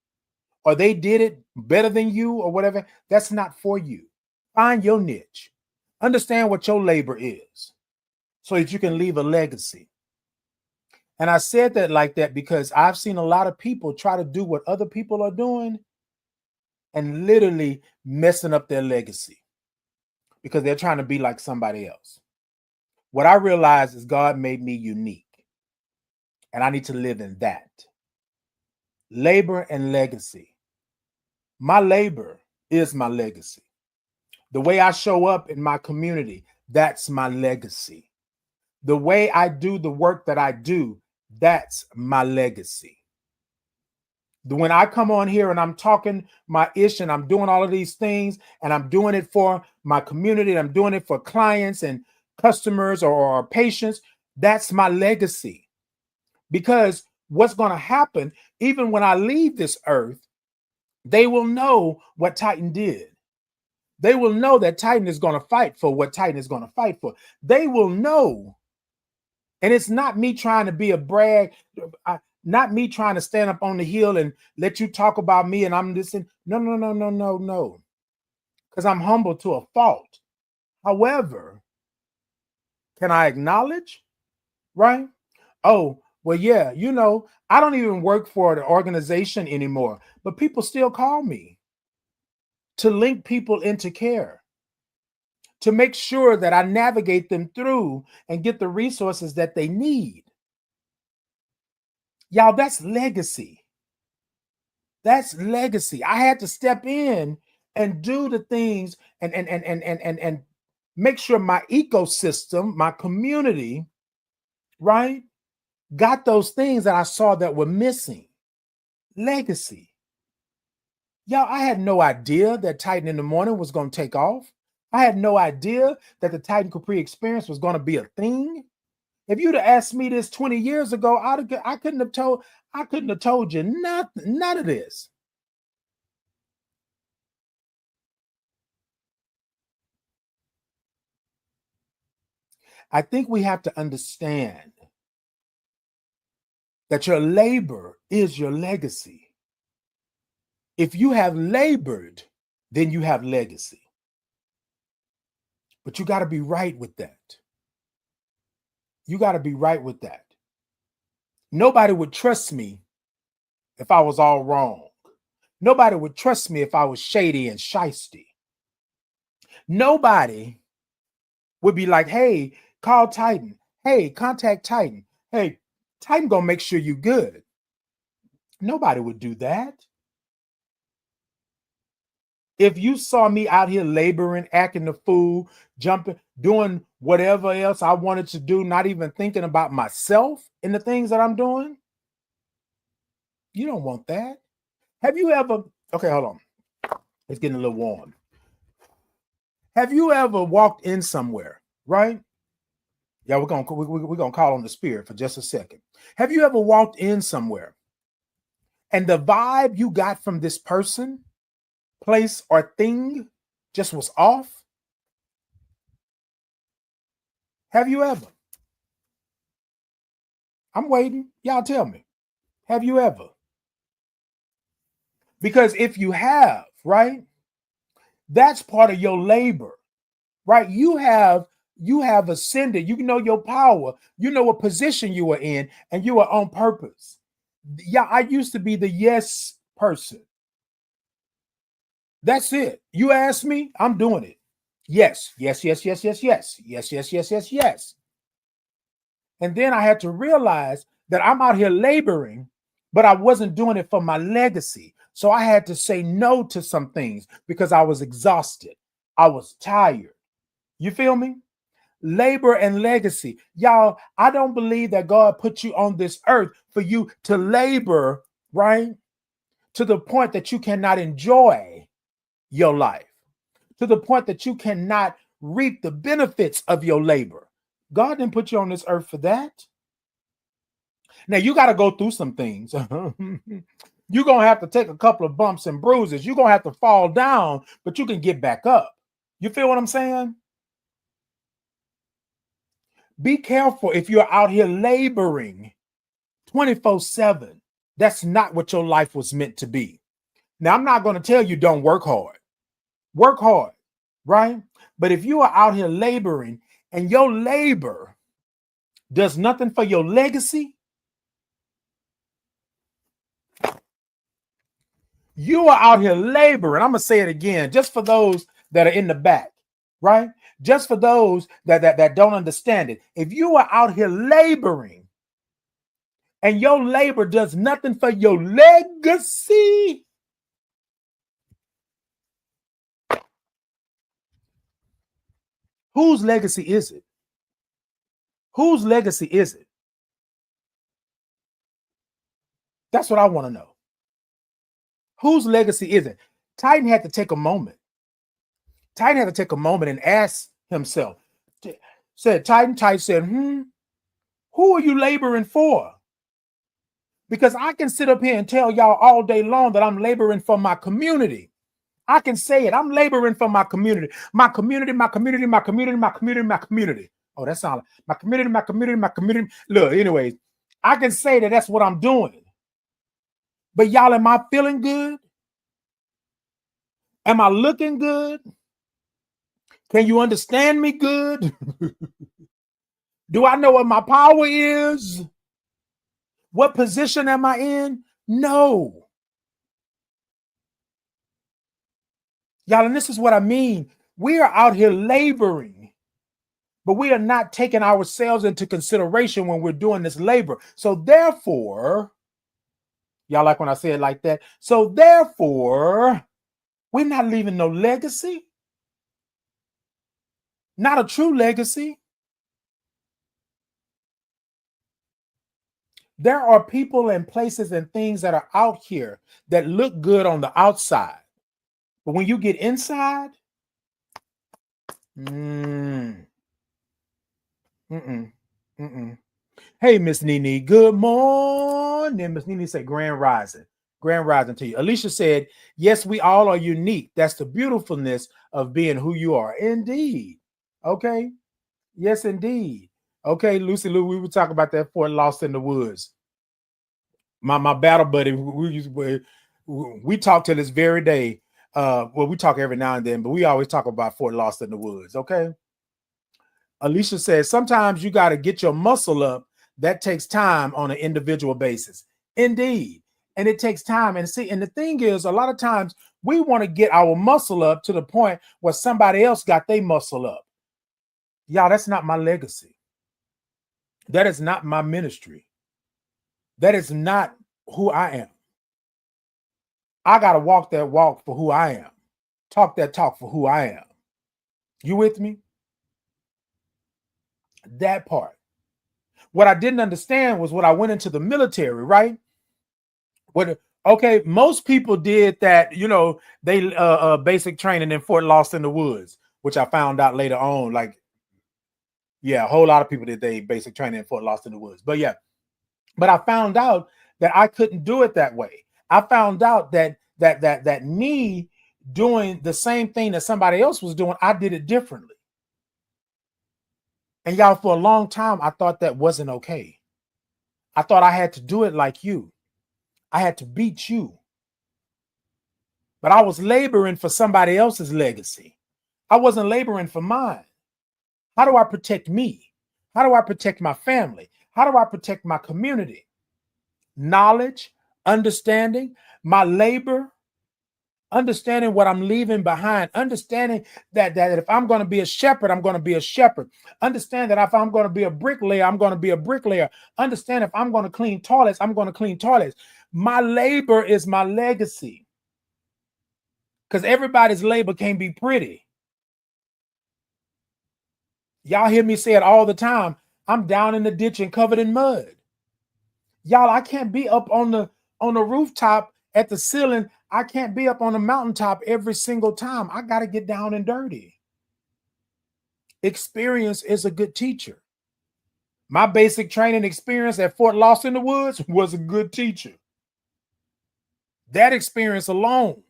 or they did it better than you or whatever, that's not for you. Find your niche. Understand what your labor is so that you can leave a legacy. And I said that like that because I've seen a lot of people try to do what other people are doing and literally messing up their legacy because they're trying to be like somebody else. What I realized is God made me unique, and I need to live in that. Labor and legacy. My labor is my legacy. The way I show up in my community, that's my legacy. The way I do the work that I do, that's my legacy. When I come on here and I'm talking my ish and I'm doing all of these things and I'm doing it for my community, and I'm doing it for clients and customers or patients, that's my legacy. Because what's going to happen, even when I leave this earth, they will know what Titan did. They will know that Titan is going to fight for what Titan is going to fight for. They will know. And it's not me trying to be a brag, not me trying to stand up on the hill and let you talk about me and I'm listening. No. Because I'm humble to a fault. However, can I acknowledge? Right? Oh, well, yeah, I don't even work for the organization anymore, but people still call me to link people into care, to make sure that I navigate them through and get the resources that they need. Y'all, that's legacy. That's legacy. I had to step in and do the things and make sure my ecosystem, my community, right, got those things that I saw that were missing. Legacy. Y'all, I had no idea that Titan in the Morning was going to take off. I had no idea that the Titan Capri experience was going to be a thing. If you'd have asked me this 20 years ago, I couldn't have told you nothing, none of this. I think we have to understand that your labor is your legacy. If you have labored, then you have legacy. But you got to be right with that. You got to be right with that. Nobody would trust me if I was all wrong. Nobody would trust me if I was shady and shysty. Nobody would be like, hey, call Titan. Hey, contact Titan. Hey, Titan gonna make sure you good. Nobody would do that. If you saw me out here laboring, acting the fool, jumping, doing whatever else I wanted to do, not even thinking about myself and the things that I'm doing, you don't want that. Have you ever, okay, hold on. It's getting a little warm. Have you ever walked in somewhere, right? Yeah, we're gonna call on the spirit for just a second. Have you ever walked in somewhere and the vibe you got from this person, place, or thing just was off? Have you ever? I'm waiting. Y'all tell me. Have you ever? Because if you have, right, that's part of your labor, right? You have ascended. You know your power. You know what position you are in, and you are on purpose. Yeah, I used to be the yes person. That's it. You ask me, I'm doing it. Yes. And then I had to realize that I'm out here laboring but I wasn't doing it for my legacy. So I had to say no to some things because I was exhausted. I was tired. You feel me? Labor and legacy. Y'all, I don't believe that God put you on this earth for you to labor, right? To the point that you cannot enjoy your life, to the point that you cannot reap the benefits of your labor. God didn't put you on this earth for that. Now you got to go through some things. You're going to have to take a couple of bumps and bruises. You're going to have to fall down, but you can get back up. You feel what I'm saying? Be careful if you're out here laboring 24/7. That's not what your life was meant to be. Now, I'm not going to tell you don't work hard. Work hard, right? But if you are out here laboring and your labor does nothing for your legacy, you are out here laboring. I'm going to say it again, just for those that are in the back, right? Just for those that don't understand it. If you are out here laboring and your labor does nothing for your legacy, whose legacy is it? Whose legacy is it? That's what I want to know. Whose legacy is it? Titan had to take a moment. Titan had to take a moment and ask himself. Titan said, who are you laboring for? Because I can sit up here and tell y'all all day long that I'm laboring for my community. I can say it. I'm laboring for my community. My community, my community, my community, my community, my community. Oh, that sounds like my community, my community, my community. Look, anyways, I can say that that's what I'm doing. But y'all, am I feeling good? Am I looking good? Can you understand me good? Do I know what my power is? What position am I in? No. Y'all, and this is what I mean. We are out here laboring, but we are not taking ourselves into consideration when we're doing this labor. So therefore, y'all like when I say it like that? So therefore, we're not leaving no legacy. Not a true legacy. There are people and places and things that are out here that look good on the outside. But when you get inside, Hey, Miss Nene, good morning. Miss Nene said, Grand Rising. Grand Rising to you. Alicia said, yes, we all are unique. That's the beautifulness of being who you are. Indeed. Okay. Yes, indeed. Okay, Lucy Lou, we were talking about that Fort Lost in the Woods. My battle buddy, we talk to this very day. Well, we talk every now and then, but we always talk about Fort Lost in the Woods. Okay. Alicia says, sometimes you got to get your muscle up. That takes time on an individual basis. Indeed. And it takes time. And see, and the thing is, a lot of times we want to get our muscle up to the point where somebody else got their muscle up. Y'all, that's not my legacy. That is not my ministry. That is not who I am. I got to walk that walk for who I am. Talk that talk for who I am. You with me? That part. What I didn't understand was when I went into the military, right? Okay, most people did that, you know, they basic training in Fort Lost in the Woods, which I found out later on. Like, yeah, a whole lot of people did they basic training in Fort Lost in the Woods. But yeah, but I found out that I couldn't do it that way. I found out that me doing the same thing that somebody else was doing, I did it differently. And y'all, for a long time, I thought that wasn't okay. I thought I had to do it like you. I had to beat you. But I was laboring for somebody else's legacy. I wasn't laboring for mine. How do I protect me? How do I protect my family? How do I protect my community? Knowledge, understanding, my labor, understanding what I'm leaving behind, understanding that if I'm going to be a shepherd, I'm going to be a shepherd. Understand that if I'm going to be a bricklayer, I'm going to be a bricklayer. Understand if I'm going to clean toilets, I'm going to clean toilets. My labor is my legacy. Because everybody's labor can't be pretty. Y'all hear me say it all the time. I'm down in the ditch and covered in mud. Y'all, I can't be up on the rooftop at the ceiling. I can't be up on the mountaintop every single time. I got to get down and dirty. Experience is a good teacher. My basic training experience at Fort Lost in the Woods was a good teacher. That experience alone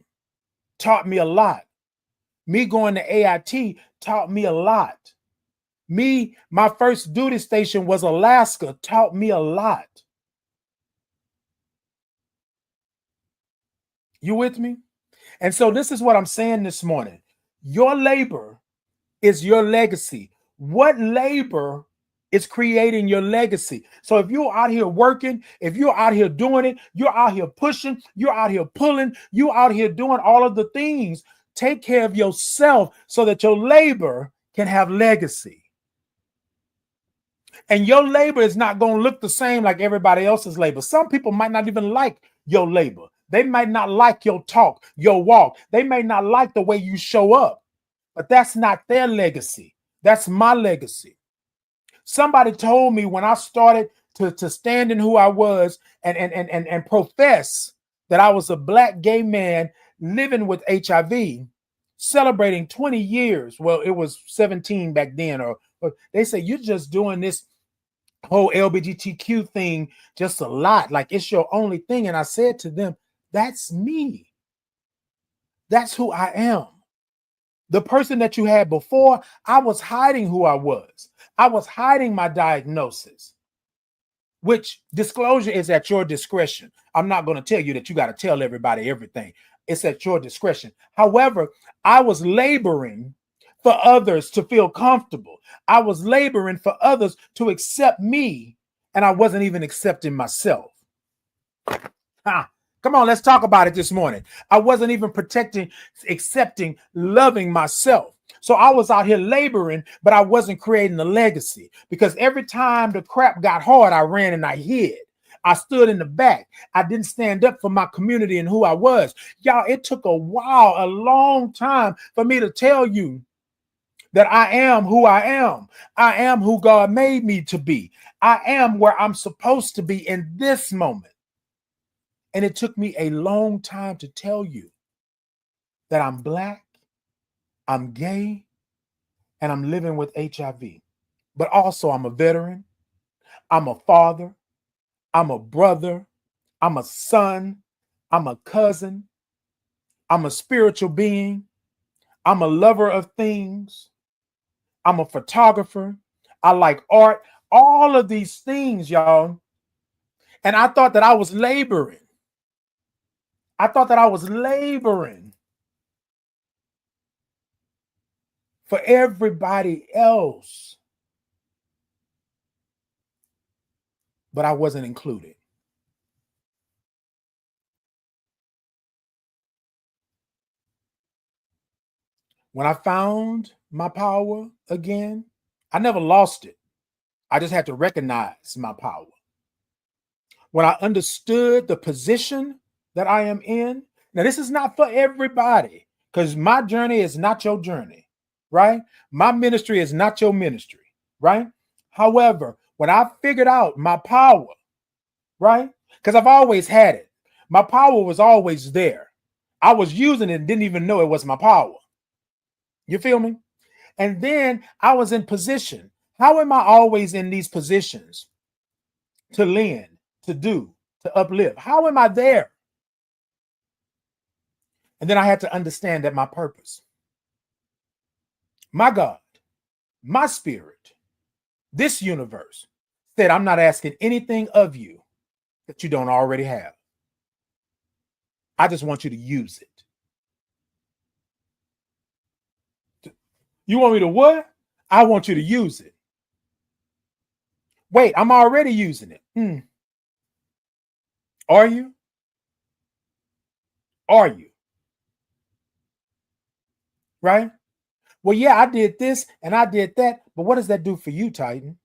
taught me a lot. Me going to AIT taught me a lot. My first duty station was Alaska, taught me a lot. You with me? And so this is what I'm saying this morning. Your labor is your legacy. What labor is creating your legacy? So if you're out here working, if you're out here doing it, you're out here pushing, you're out here pulling, you're out here doing all of the things, take care of yourself so that your labor can have legacy. And your labor is not going to look the same like everybody else's labor. Some people might not even like your labor. They might not like your talk, your walk. They may not like the way you show up, but that's not their legacy. That's my legacy. Somebody told me when I started to stand in who I was and profess that I was a Black gay man living with HIV, celebrating 20 years. Well, it was 17 back then. Or they say, you're just doing this whole LGBTQ thing just a lot. Like it's your only thing. And I said to them, that's me. That's who I am. The person that you had before, I was hiding who I was. I was hiding my diagnosis, which disclosure is at your discretion. I'm not going to tell you that you got to tell everybody everything. It's at your discretion. However, I was laboring for others to feel comfortable. I was laboring for others to accept me, and I wasn't even accepting myself. Come on, let's talk about it this morning. I wasn't even accepting, loving myself. So I was out here laboring, but I wasn't creating a legacy, because every time the crap got hard, I ran and I hid. I stood in the back. I didn't stand up for my community and who I was. Y'all, it took a while, a long time for me to tell you that I am who I am. I am who God made me to be. I am where I'm supposed to be in this moment. And it took me a long time to tell you that I'm Black, I'm gay, and I'm living with HIV. But also I'm a veteran, I'm a father, I'm a brother, I'm a son, I'm a cousin, I'm a spiritual being, I'm a lover of things, I'm a photographer, I like art, all of these things, y'all. And I thought that I was laboring. I thought that I was laboring for everybody else, but I wasn't included. When I found my power again, I never lost it. I just had to recognize my power. When I understood the position that I am in, now this is not for everybody, because my journey is not your journey, right? My ministry is not your ministry, right? However, when I figured out my power, right? Because I've always had it. My power was always there. I was using it and didn't even know it was my power. You feel me? And then I was in position. How am I always in these positions? To lend, to do, to uplift. How am I there? And then I had to understand that my purpose, my God, my spirit, this universe said, I'm not asking anything of you that you don't already have. I just want you to use it. You want me to what? I want you to use it. Wait, I'm already using it. Are you? Are you? Right? Well, yeah, I did this and I did that, but what does that do for you, Titan?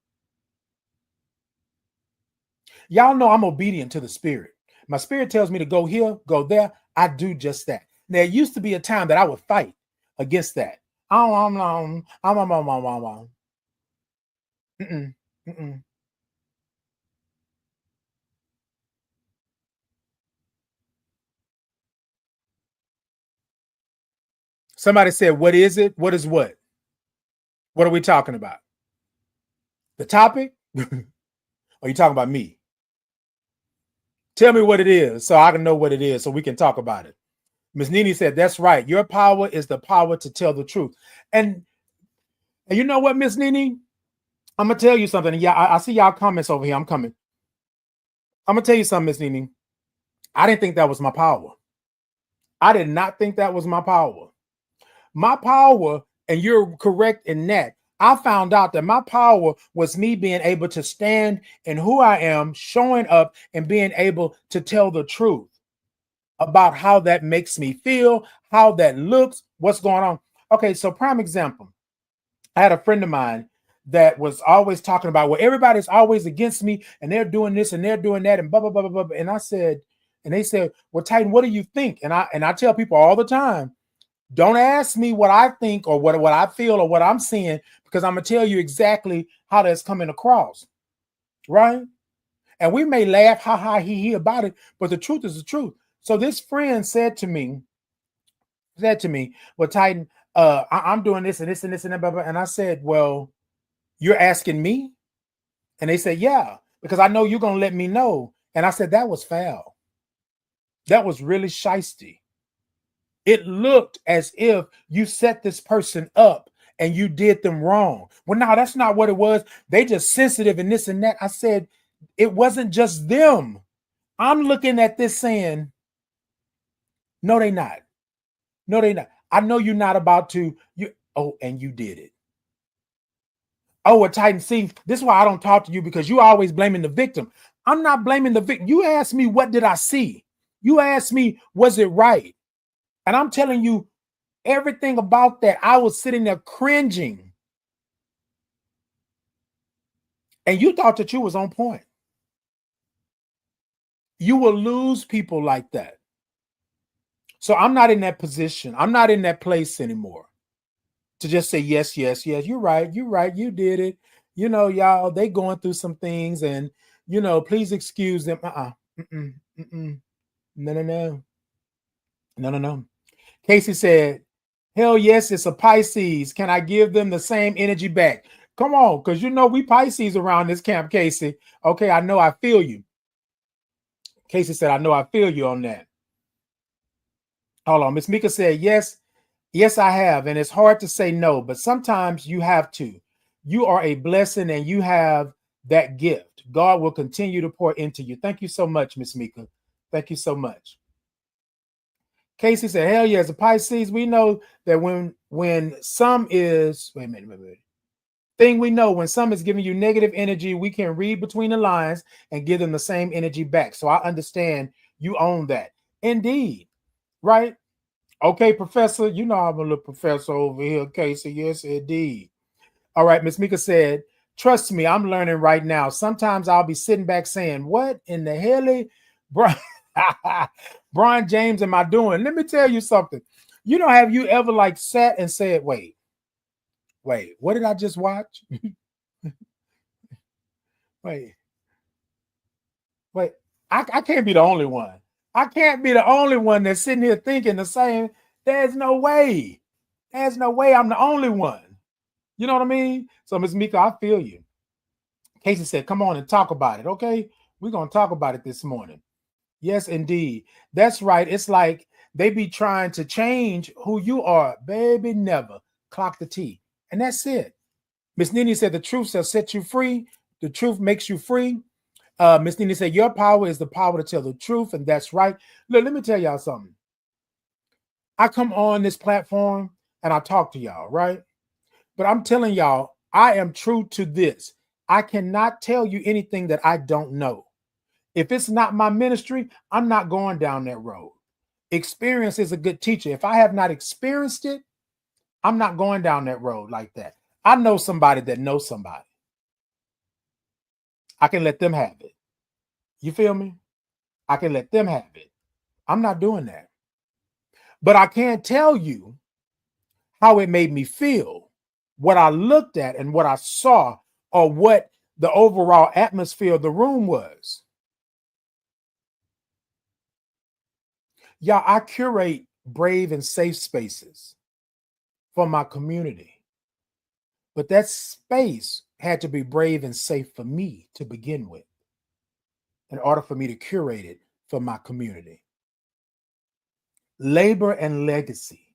Y'all know I'm obedient to the Spirit, My spirit tells me to go here, go there. I do just that. There used to be a time that I would fight against that. Mm-mm, mm-mm. Somebody said, what is it? What is what? What are we talking about? The topic? Are you talking about me? Tell me what it is so I can know what it is so we can talk about it. Miss Nini said, that's right. Your power is the power to tell the truth. And you know what, Miss Nini? I'm going to tell you something. Yeah, I see y'all comments over here. I'm coming. I'm going to tell you something, Miss Nini. I didn't think that was my power. I did not think that was my power. My power, and you're correct in that, I found out that my power was me being able to stand in who I am, showing up and being able to tell the truth about how that makes me feel, how that looks, what's going on. Okay, so prime example. I had a friend of mine that was always talking about, well, everybody's always against me and they're doing this and they're doing that and blah, blah, blah, blah, blah. And I said, and they said, well, Titan, what do you think? And I tell people all the time, don't ask me what I think or what I feel or what I'm seeing, because I'm going to tell you exactly how that's coming across. Right. And we may laugh, ha ha, he about it, but the truth is the truth. So this friend said to me, well, Titan, I'm doing this and this and this and that, blah, blah. And I said, well, you're asking me? And they said, yeah, because I know you're going to let me know. And I said, that was foul. That was really shisty. It looked as if you set this person up and you did them wrong. Well, no, that's not what it was. They just sensitive and this and that. I said, it wasn't just them. I'm looking at this saying, no, they not. No, they not. I know you're not about to. And you did it. Oh, a Titan, see, this is why I don't talk to you, because you always blaming the victim. I'm not blaming the victim. You asked me, what did I see? You asked me, was it right? And I'm telling you everything about that. I was sitting there cringing. And you thought that you was on point. You will lose people like that. So I'm not in that position. I'm not in that place anymore to just say, yes, yes, yes, you're right. You're right. You did it. You know, y'all, they going through some things and, you know, please excuse them. Mm-mm, mm-mm. No, no, no. No, no, no. Casey said, hell yes, it's a Pisces. Can I give them the same energy back? Come on, because you know we Pisces around this camp, Casey. Okay, I know I feel you. Casey said, I know I feel you on that. Hold on. Miss Mika said, yes, yes, I have. And it's hard to say no, but sometimes you have to. You are a blessing and you have that gift. God will continue to pour into you. Thank you so much, Miss Mika. Thank you so much. Casey said, hell yeah, as a Pisces, we know that when some is, wait a minute. Thing we know, when some is giving you negative energy, we can read between the lines and give them the same energy back. So I understand you own that. Indeed. Right? Okay, Professor, you know I'm a little professor over here, Casey. Yes, indeed. All right, Miss Mika said, trust me, I'm learning right now. Sometimes I'll be sitting back saying, what in the hell, Brian James am I doing? Let me tell you something. You know, have you ever like sat and said, wait, what did I just watch? wait, I can't be the only one. I can't be the only one that's sitting here thinking the same. There's no way. There's no way I'm the only one. You know what I mean? So, Ms. Mika, I feel you. Casey said, come on and talk about it. Okay. We're going to talk about it this morning. Yes, indeed. That's right. It's like they be trying to change who you are. Baby, never. Clock the T. And that's it. Miss Nini said, the truth shall set you free. The truth makes you free. Miss Nini said, your power is the power to tell the truth. And that's right. Look, let me tell y'all something. I come on this platform and I talk to y'all, right? But I'm telling y'all, I am true to this. I cannot tell you anything that I don't know. If it's not my ministry, I'm not going down that road. Experience is a good teacher. If I have not experienced it, I'm not going down that road like that. I know somebody that knows somebody. I can let them have it. You feel me? I can let them have it. I'm not doing that. But I can't tell you how it made me feel, what I looked at and what I saw, or what the overall atmosphere of the room was. Yeah, I curate brave and safe spaces for my community. But that space had to be brave and safe for me to begin with, in order for me to curate it for my community. Labor and legacy.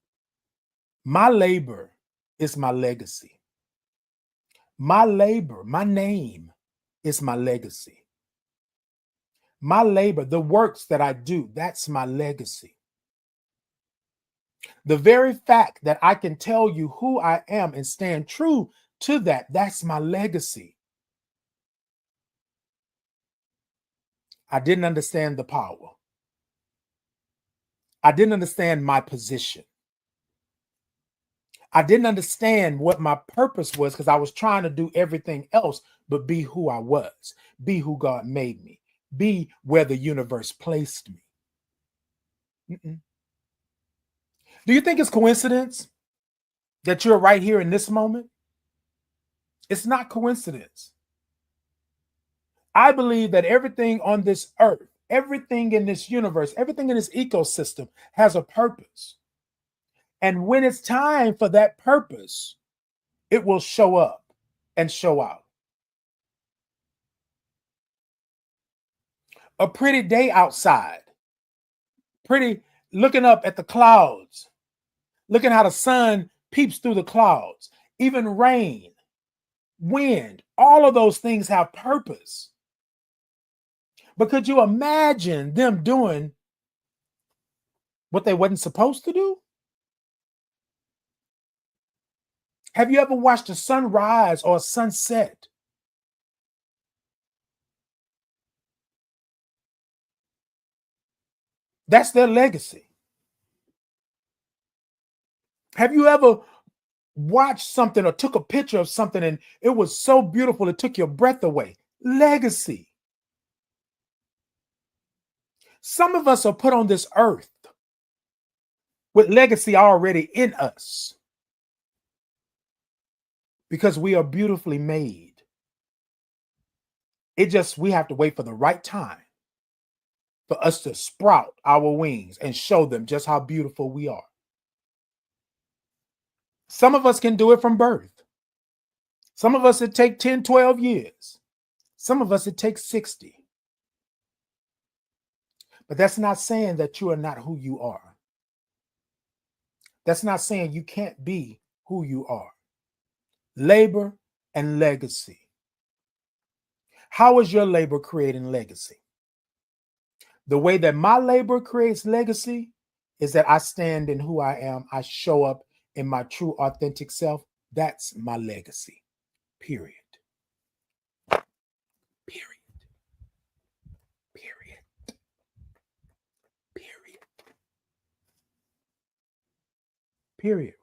My labor is my legacy. My labor, my name is my legacy. My labor, the works that I do, that's my legacy. The very fact that I can tell you who I am and stand true to that, that's my legacy. I didn't understand the power. I didn't understand my position. I didn't understand what my purpose was, because I was trying to do everything else but be who I was, be who God made me, be where the universe placed me. Mm-mm. Do you think it's coincidence that you're right here in this moment? It's not coincidence. I believe that everything on this earth, everything in this universe, everything in this ecosystem has a purpose. And when it's time for that purpose, it will show up and show out. A pretty day outside, pretty looking up at the clouds, looking how the sun peeps through the clouds, even rain, wind, all of those things have purpose. But could you imagine them doing what they wasn't supposed to do? Have you ever watched a sunrise or a sunset? That's their legacy. Have you ever watched something or took a picture of something and it was so beautiful it took your breath away? Legacy. Some of us are put on this earth with legacy already in us, because we are beautifully made. We have to wait for the right time for us to sprout our wings and show them just how beautiful we are. Some of us can do it from birth. Some of us, it take 10, 12 years. Some of us, it takes 60. But that's not saying that you are not who you are. That's not saying you can't be who you are. Labor and legacy. How is your labor creating legacy? The way that my labor creates legacy is that I stand in who I am. I show up in my true, authentic self. That's my legacy. Period. Period. Period. Period. Period.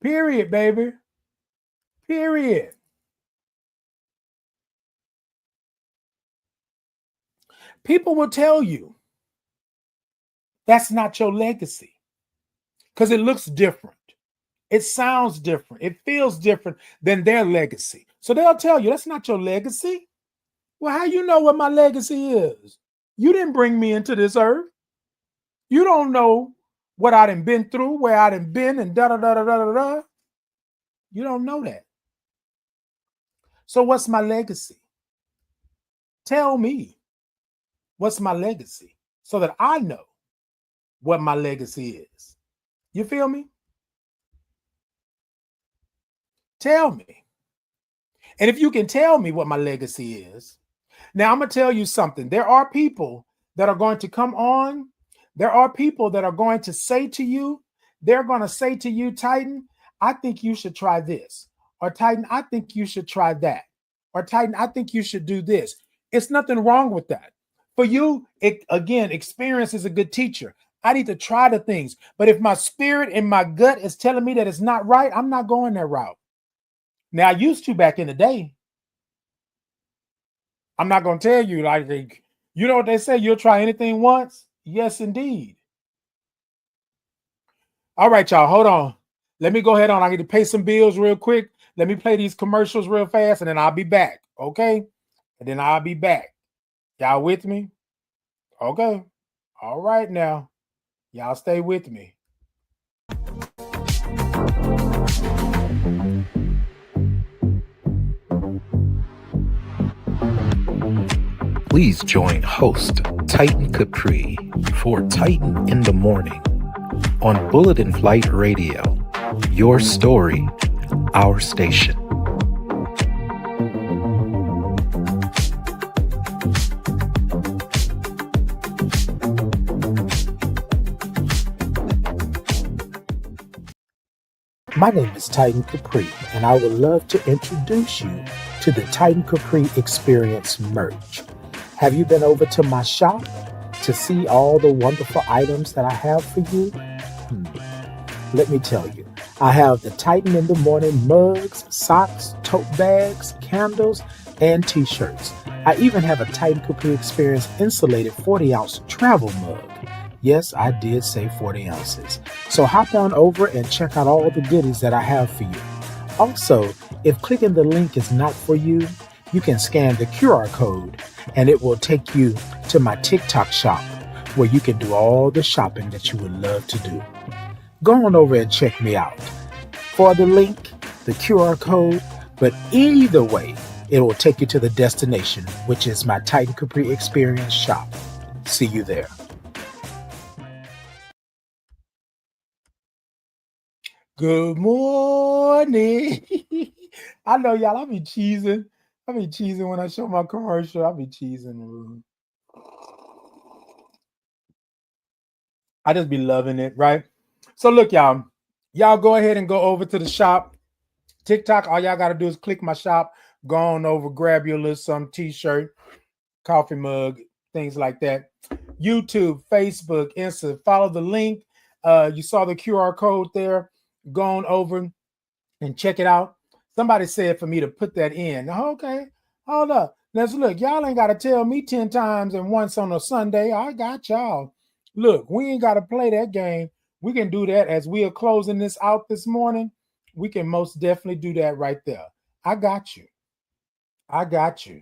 Period, baby. Period. People will tell you that's not your legacy because it looks different. It sounds different. It feels different than their legacy. So they'll tell you that's not your legacy. Well, how you know what my legacy is? You didn't bring me into this earth. You don't know what I done been through, where I done been, and da da da da da da. You don't know that. So what's my legacy? Tell me what's my legacy so that I know what my legacy is. You feel me? Tell me. And if you can tell me what my legacy is, now I'm going to tell you something. There are people that are going to come on. There are people that are going to say to you, they're going to say to you, Titan, I think you should try this. Or Titan, I think you should try that. Or Titan, I think you should do this. It's nothing wrong with that. For you, again, experience is a good teacher. I need to try the things. But if my spirit and my gut is telling me that it's not right, I'm not going that route. Now, I used to back in the day. I'm not going to tell you, like, you know what they say, you'll try anything once? Yes, indeed. All right, y'all, hold on. Let me go ahead on. I need to pay some bills real quick. Let me play these commercials real fast, and then I'll be back, okay? And then I'll be back. Y'all with me? Okay. All right now. Y'all stay with me. Please join host Titan Capri for Titan in the Morning on Bullet and Flight Radio. Your story, our station. My name is Titan Capri, and I would love to introduce you to the Titan Capri Experience merch. Have you been over to my shop to see all the wonderful items that I have for you? Let me tell you, I have the Titan in the Morning mugs, socks, tote bags, candles, and t-shirts. I even have a Titan Capri Experience insulated 40-ounce travel mug. Yes, I did say 40 ounces. So hop on over and check out all the goodies that I have for you. Also, if clicking the link is not for you, you can scan the QR code and it will take you to my TikTok shop where you can do all the shopping that you would love to do. Go on over and check me out. For the link, the QR code, but either way, it will take you to the destination, which is my Titan Capri Experience shop. See you there. Good morning. I know y'all, I be cheesing. I be cheesing when I show my commercial. I be cheesing. I just be loving it, right? So look, y'all go ahead and go over to the shop. TikTok, all y'all got to do is click my shop, go on over, grab your little some t-shirt, coffee mug, things like that. YouTube, Facebook, Insta, follow the link. You saw the QR code there. Go on over and check it out. Somebody said for me to put that in. Okay, hold up. Let's look. Y'all ain't got to tell me 10 times and once on a Sunday. I got y'all. Look, we ain't got to play that game. We can do that as we are closing this out this morning. We can most definitely do that right there. I got you. I got you.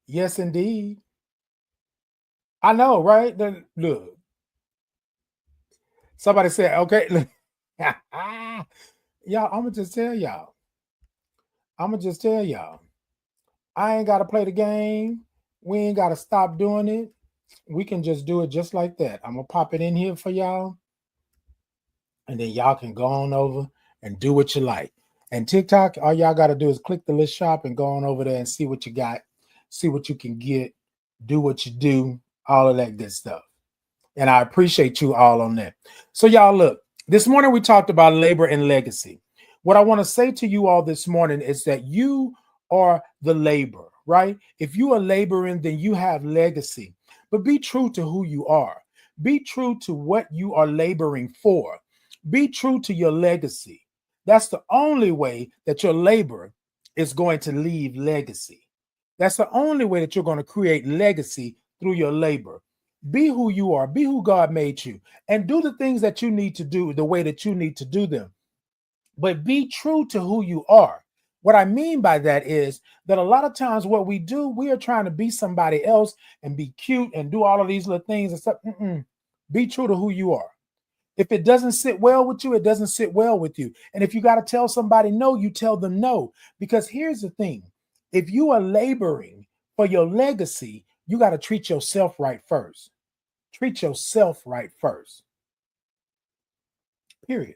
Yes, indeed. I know, right? Look. Somebody said, okay. Y'all, I'm going to just tell y'all. I ain't got to play the game. We ain't got to stop doing it. We can just do it just like that. I'm going to pop it in here for y'all. And then y'all can go on over and do what you like. And TikTok, all y'all got to do is click the list shop and go on over there and see what you got. See what you can get. Do what you do. All of that good stuff. And I appreciate you all on that. So y'all look, this morning we talked about labor and legacy. What I want to say to you all this morning is that you are the labor, right? If you are laboring, then you have legacy. But be true to who you are. Be true to what you are laboring for. Be true to your legacy. That's the only way that your labor is going to leave legacy. That's the only way that you're going to create legacy through your labor. Be who you are. Be who God made you. And do the things that you need to do the way that you need to do them. But be true to who you are. What I mean by that is that a lot of times what we do, we are trying to be somebody else and be cute and do all of these little things and stuff. Be true to who you are. If it doesn't sit well with you, it doesn't sit well with you. And if you got to tell somebody no, you tell them no. Because here's the thing. If you are laboring for your legacy, you got to treat yourself right first. Treat yourself right first. Period.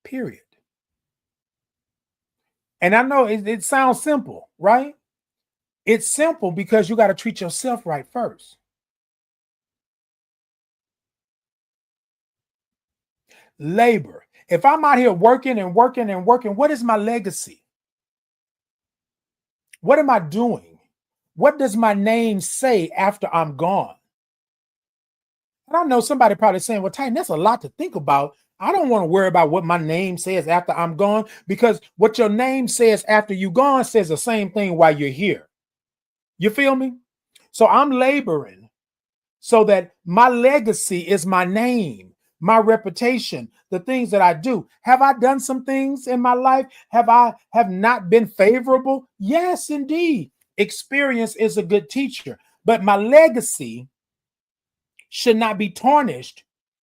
Period. And I know it sounds simple, right? It's simple because you got to treat yourself right first. Labor. If I'm out here working and working and working, what is my legacy? What am I doing? What does my name say after I'm gone? And I know somebody probably saying, well, Titan, that's a lot to think about. I don't want to worry about what my name says after I'm gone, because what your name says after you're gone says the same thing while you're here. You feel me? So I'm laboring so that my legacy is my name, my reputation, the things that I do. Have I done some things in my life? Have not been favorable? Yes, indeed. Experience is a good teacher, but my legacy should not be tarnished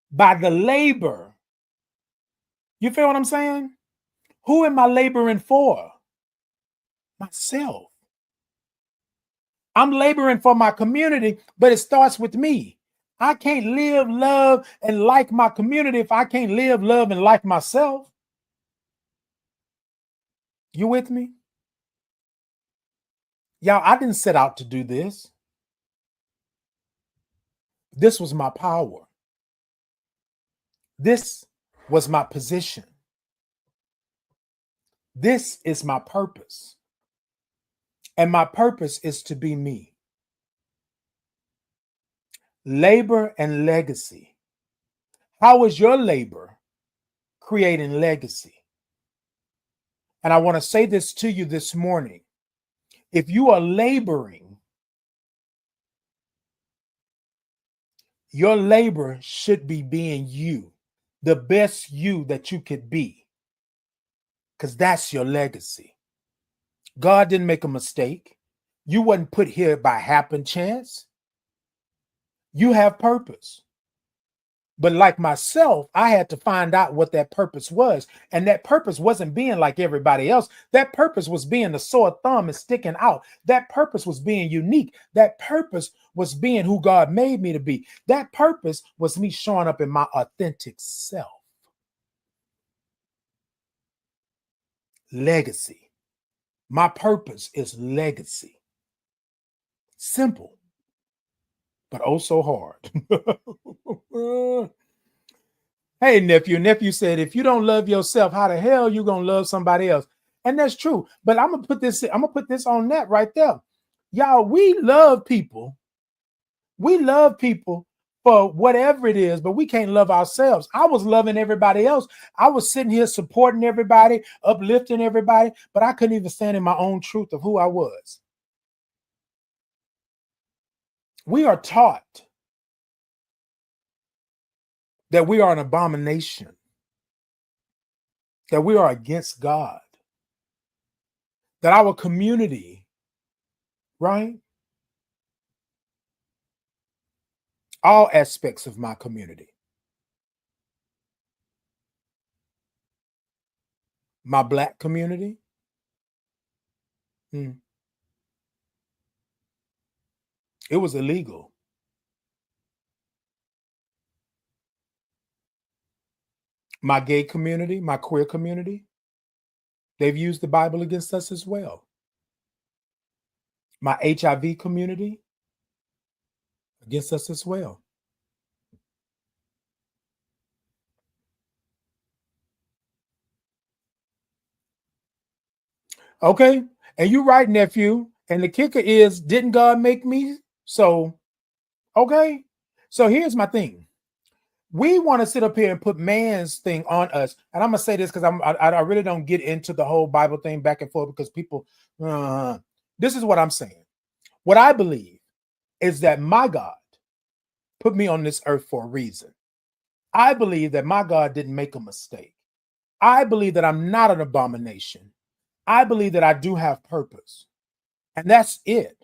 by the labor. You feel what I'm saying? Who am I laboring for? Myself. I'm laboring for my community, but it starts with me. I can't live, love, and like my community if I can't live, love, and like myself. You with me? Y'all, I didn't set out to do this. This was my power. This was my position. This is my purpose. And my purpose is to be me. Labor and legacy. How is your labor creating legacy? And I want to say this to you this morning. If you are laboring, your labor should be being you, the best you that you could be, because that's your legacy. God didn't make a mistake. You wasn't put here by happen chance. You have purpose. But like myself, I had to find out what that purpose was. And that purpose wasn't being like everybody else. That purpose was being the sore thumb and sticking out. That purpose was being unique. That purpose was being who God made me to be. That purpose was me showing up in my authentic self. Legacy. My purpose is legacy. Simple, but oh so hard. Hey, nephew. Nephew said, if you don't love yourself, how the hell you gonna love somebody else? And that's true. But I'm gonna put this on that right there. Y'all, we love people. We love people for whatever it is, but we can't love ourselves. I was loving everybody else. I was sitting here supporting everybody, uplifting everybody, but I couldn't even stand in my own truth of who I was. We are taught that we are an abomination, that we are against God, that our community, right? All aspects of my community, my Black community, it was illegal. My gay community, my queer community, they've used the Bible against us as well. My HIV community, against us as well. Okay, and you're right, nephew. And the kicker is, didn't God make me? So, okay. So here's my thing. We want to sit up here and put man's thing on us. And I'm going to say this because I really don't get into the whole Bible thing back and forth because people, this is what I'm saying. What I believe is that my God put me on this earth for a reason. I believe that my God didn't make a mistake. I believe that I'm not an abomination. I believe that I do have purpose. And that's it.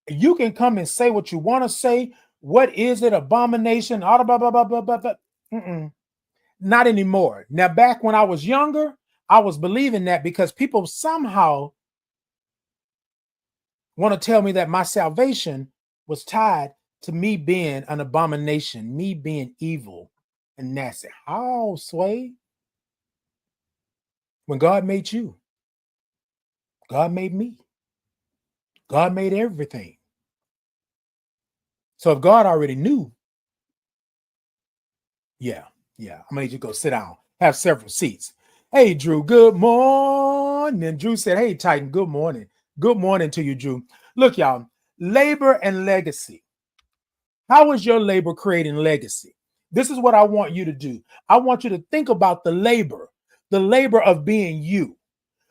You can come and say what you want to say. What is it? Abomination? Blah, blah, blah, blah, blah, blah. Not anymore. Now, back when I was younger, I was believing that because people somehow want to tell me that my salvation was tied to me being an abomination, me being evil and nasty. How, Sway? When God made you, God made me. God made everything. So if God already knew, yeah, I'm gonna need you to go sit down, have several seats. Hey, Drew, good morning. Drew said, hey, Titan, good morning. Good morning to you, Drew. Look, y'all, labor and legacy. How is your labor creating legacy? This is what I want you to do. I want you to think about the labor of being you,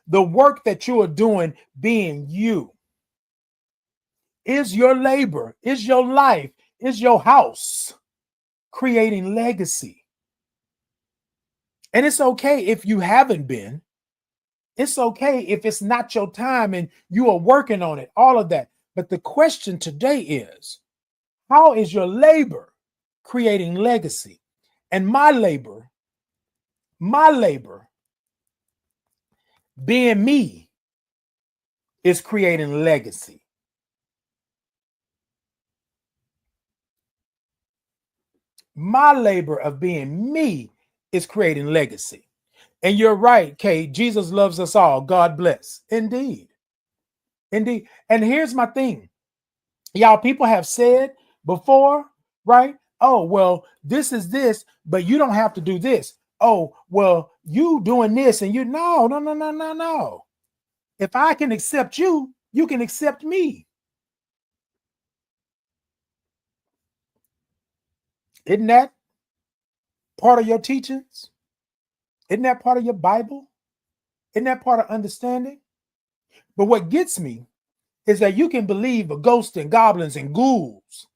the work that you are doing being you. Is your labor, is your life, is your house creating legacy? And it's okay if you haven't been. It's okay if it's not your time and you are working on it, all of that. But the question today is, how is your labor creating legacy? And my labor, being me, is creating legacy. My labor of being me is creating legacy. And you're right, Kate. Jesus loves us all. God bless. Indeed. Indeed. And here's my thing. Y'all, people have said before, right? Oh, well, this is this, but you don't have to do this. Oh, well, you doing this and you no. If I can accept you, you can accept me. Isn't that part of your teachings? Isn't that part of your Bible? Isn't that part of understanding? But what gets me is that you can believe of ghosts and goblins and ghouls.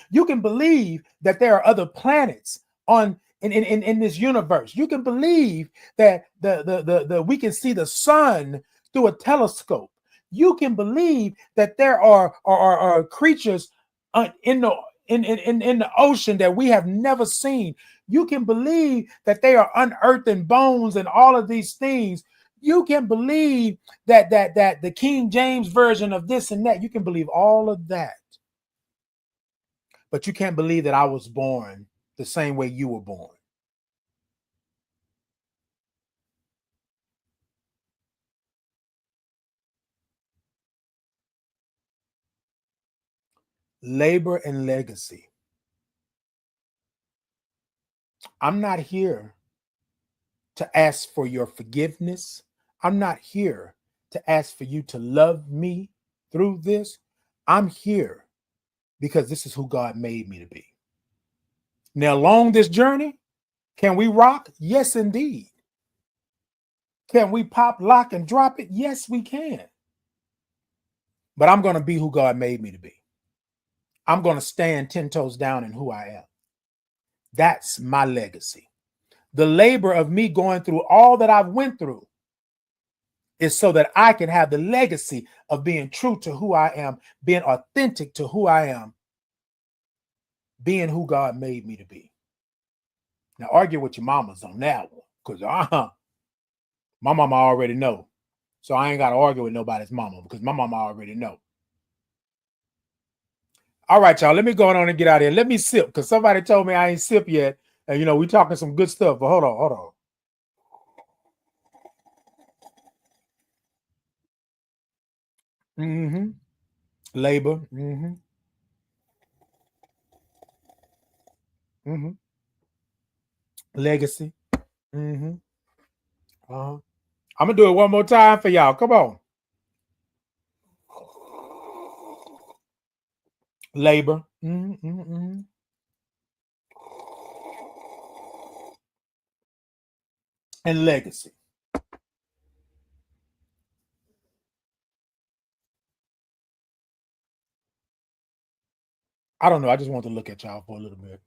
You can believe that there are other planets on in this universe. You can believe that the we can see the sun through a telescope. You can believe that there are creatures in the ocean that we have never seen. You can believe that they are unearthing bones and all of these things. You can believe that the King James version of this and that. You can believe all of that. But you can't believe that I was born the same way you were born. Labor and legacy. I'm not here to ask for your forgiveness. I'm not here to ask for you to love me through this. I'm here because this is who God made me to be. Now, along this journey, can we rock? Yes, indeed. Can we pop, lock, and drop it? Yes, we can. But I'm going to be who God made me to be. I'm going to stand 10 toes down in who I am. That's my legacy. The labor of me going through all that I've went through is so that I can have the legacy of being true to who I am, being authentic to who I am, being who God made me to be. Now, argue with your mamas on that one, because my mama already know. So I ain't got to argue with nobody's mama because my mama already know. All right, y'all, let me go on and get out of here. Let me sip because somebody told me I ain't sip yet. And, we talking some good stuff, but hold on. Mm-hmm. Labor. Mm-hmm. Mm-hmm. Legacy. Mm-hmm. Uh-huh. I'm going to do it one more time for y'all. Come on. Labor. Mm-hmm. Mm-hmm. And legacy. I don't know. I just want to look at y'all for a little bit.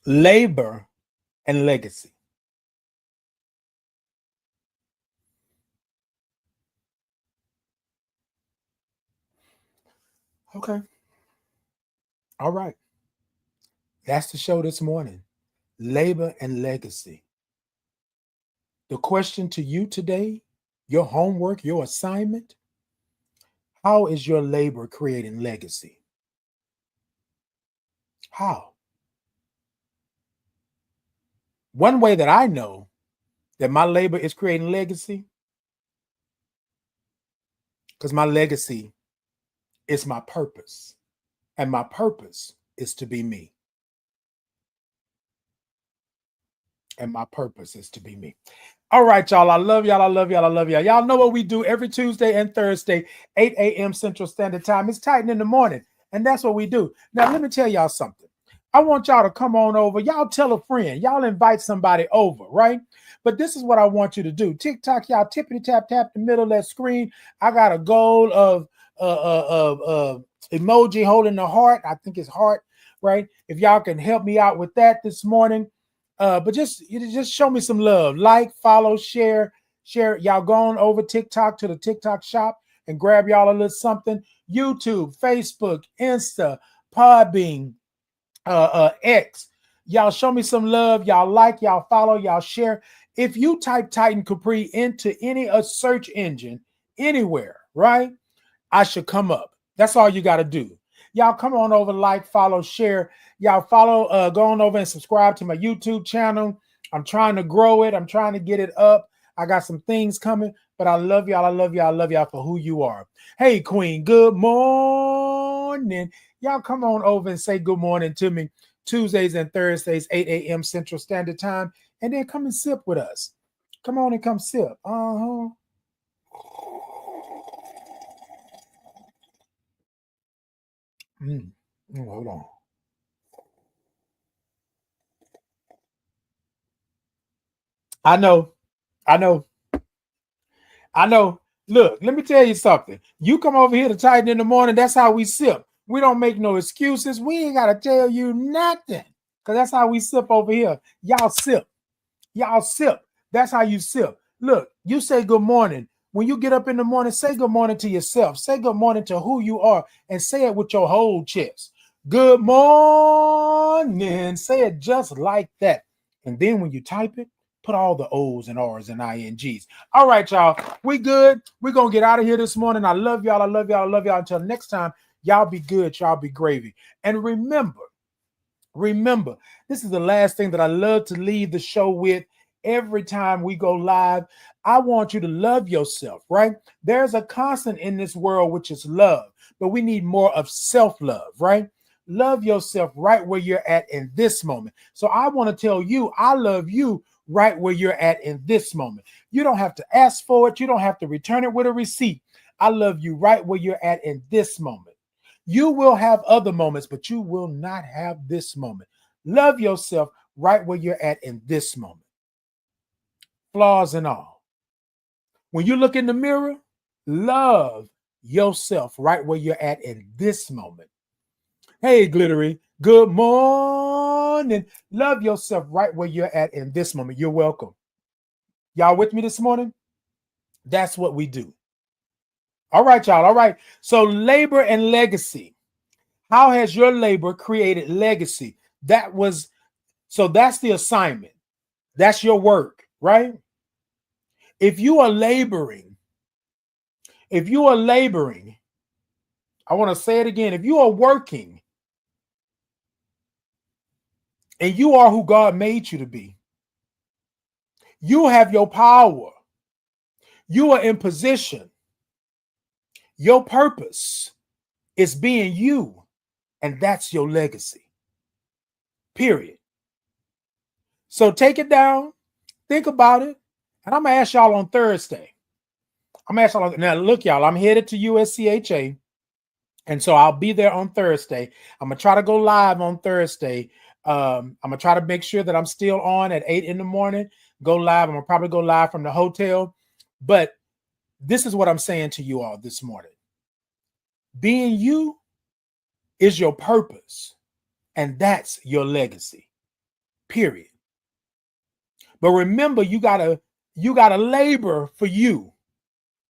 Labor and legacy. Okay. All right. That's the show this morning. Labor and legacy. The question to you today, your homework, your assignment, how is your labor creating legacy? How? One way that I know that my labor is creating legacy, because my legacy is my purpose, and my purpose is to be me. And my purpose is to be me. All right, y'all. I love y'all. I love y'all. I love y'all. Y'all know what we do every Tuesday and Thursday, 8 a.m. Central Standard Time. It's Titan in the morning, and that's what we do. Now, let me tell y'all something. I want y'all to come on over. Y'all tell a friend. Y'all invite somebody over, right? But this is what I want you to do. TikTok, y'all tippity tap tap the middle of that screen. I got a goal of emoji holding the heart. I think it's heart, right? If y'all can help me out with that this morning, but just show me some love. Like, follow, share. Y'all going over TikTok to the TikTok shop and grab y'all a little something. YouTube, Facebook, Insta, Podbean, X. Y'all show me some love. Y'all like, y'all follow, y'all share. If you type Titan Capri into any search engine anywhere, right, I should come up. That's all you got to do. Y'all come on over, like, follow, share. Y'all follow, go on over and subscribe to my YouTube channel. I'm trying to grow it. I'm trying to get it up. I got some things coming, but I love y'all. I love y'all. I love y'all for who you are. Hey, Queen, good morning. Y'all come on over and say good morning to me. Tuesdays and Thursdays, 8 a.m. Central Standard Time. And then come and sip with us. Come on and come sip. Uh-huh. Hold on. I know. Look, let me tell you something. You come over here to Titan in the morning. That's how we sip. We don't make no excuses. We ain't got to tell you nothing. Because that's how we sip over here. Y'all sip. Y'all sip. That's how you sip. Look, you say good morning. When you get up in the morning, say good morning to yourself. Say good morning to who you are and say it with your whole chest. Good morning. Say it just like that. And then when you type it, put all the O's and R's and INGs. All right, y'all. We good. We're going to get out of here this morning. I love y'all. I love y'all. I love y'all. Until next time, y'all be good. Y'all be gravy. And remember, this is the last thing that I love to leave the show with. Every time we go live, I want you to love yourself, right? There's a constant in this world, which is love, but we need more of self-love, right? Love yourself right where you're at in this moment. So I want to tell you, I love you right where you're at in this moment. You don't have to ask for it. You don't have to return it with a receipt. I love you right where you're at in this moment. You will have other moments, but you will not have this moment. Love yourself right where you're at in this moment. Flaws and all. When you look in the mirror, love yourself right where you're at in this moment. Hey, Glittery, good morning. Love yourself right where you're at in this moment. You're welcome. Y'all with me this morning? That's what we do. All right, y'all. All right. So labor and legacy. How has your labor created legacy? That's the assignment. That's your work, right? If you are laboring, I want to say it again. If you are working and you are who God made you to be, you have your power. You are in position. Your purpose is being you, and that's your legacy. Period. So take it down, think about it, and I'm going to ask y'all on Thursday. Now, look, y'all, I'm headed to USCHA, and so I'll be there on Thursday. I'm going to try to go live on Thursday. I'm going to try to make sure that I'm still on at 8 in the morning, go live. I'm going to probably go live from the hotel. But this is what I'm saying to you all this morning. Being you is your purpose, and that's your legacy, period. But remember, you gotta labor for you.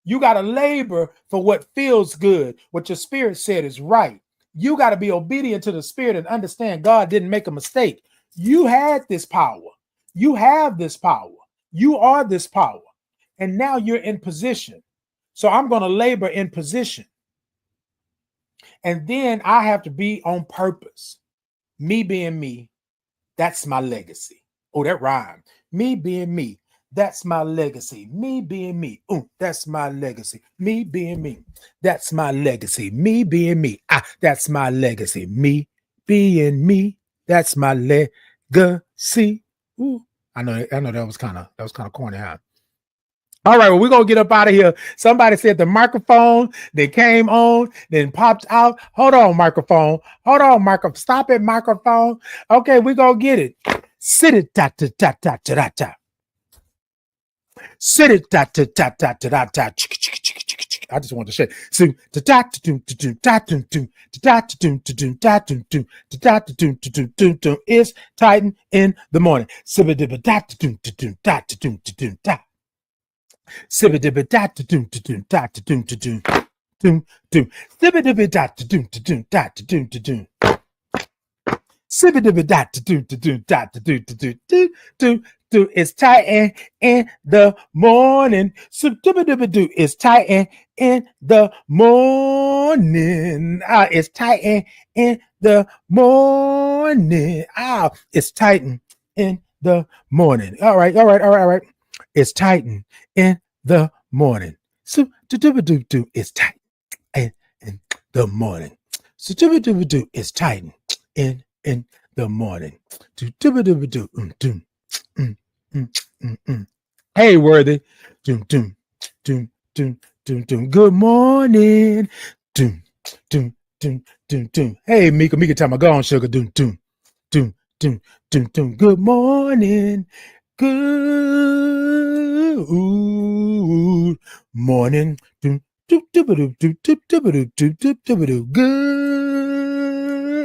You got to labor for what feels good, what your spirit said is right. You got to be obedient to the spirit and understand God didn't make a mistake. You had this power. You have this power. You are this power. And now you're in position. So I'm going to labor in position. And then I have to be on purpose. Me being me, that's my legacy. Oh, that rhymed. Me being me. That's my legacy. Me being me. That's my legacy. Me being me. That's my legacy. Me being me. That's my legacy. Me being me. That's my legacy. Ooh. I know that was kind of corny, huh? All right, well, we're going to get up out of here. Somebody said the microphone, then came on, then popped out. Hold on, microphone. Hold on, microphone. Stop it, microphone. Okay, we're going to get it. Sit it, da, da, da, da, da, da. Sit it, da, da, da, da, da, da. I just want to say, so da da da da da da da da da da da. It's Titan in the morning. Sibba dibba da da da da da da. Sibba dibba da da da da da da da. Sibba dibba da da da da da da. Sibba dibba da da da da da da. It's Titan in the morning. It's Titan in the morning. It's Titan in the morning. It's Titan in the morning. All right. It's Titan in the morning. It's Titan in the morning. It's Titan in the morning. Hey, Worthy. Good morning. Hey, Mika, tell my go on, sugar. Good morning. Good morning. Good morning. It's Titan in the morning.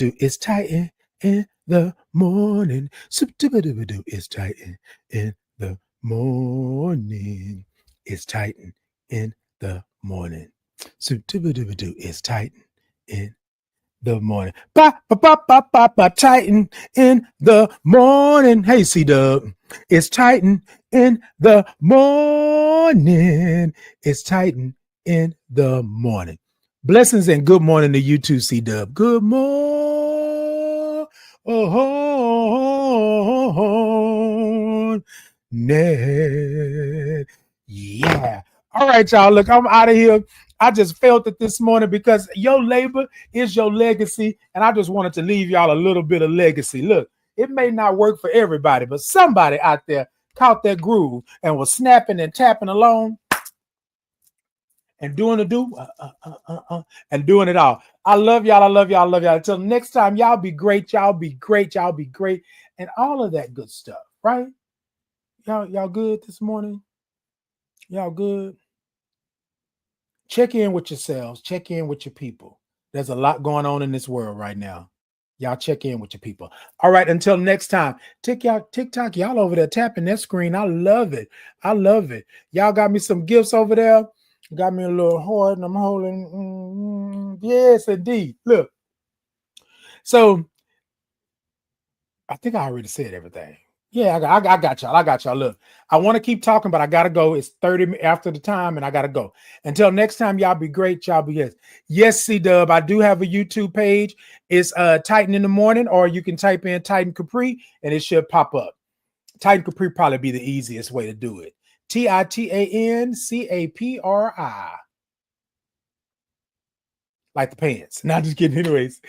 It's Titan in the morning. It's Titan in the morning. It's Titan in the morning. Titan in the morning. Hey, C-Dub. It's Titan in the morning. It's Titan in the morning. Blessings and good morning to you too, C-Dub. Good morning. Yeah. All right, y'all. Look, I'm out of here. I just felt it this morning because your labor is your legacy. And I just wanted to leave y'all a little bit of legacy. Look, it may not work for everybody, but somebody out there caught that groove and was snapping and tapping along and doing and doing it all. I love y'all. I love y'all. I love y'all. Until next time, y'all be great. Y'all be great. Y'all be great. And all of that good stuff, right? Y'all good this morning? Y'all good? Check in with yourselves. Check in with your people. There's a lot going on in this world right now. Y'all check in with your people. All right, until next time. TikTok, y'all over there tapping that screen. I love it. I love it. Y'all got me some gifts over there. Got me a little heart and I'm holding. Yes, indeed. Look. So I think I already said everything. Yeah, I got y'all. I got y'all. Look, I want to keep talking, but I got to go. It's 30 after the time and I got to go. Until next time, y'all be great. Y'all be yes. Yes, C-Dub, I do have a YouTube page. It's Titan in the morning, or you can type in Titan Capri and it should pop up. Titan Capri probably be the easiest way to do it. TITANCAPRI. Like the pants. Not just kidding. Anyways.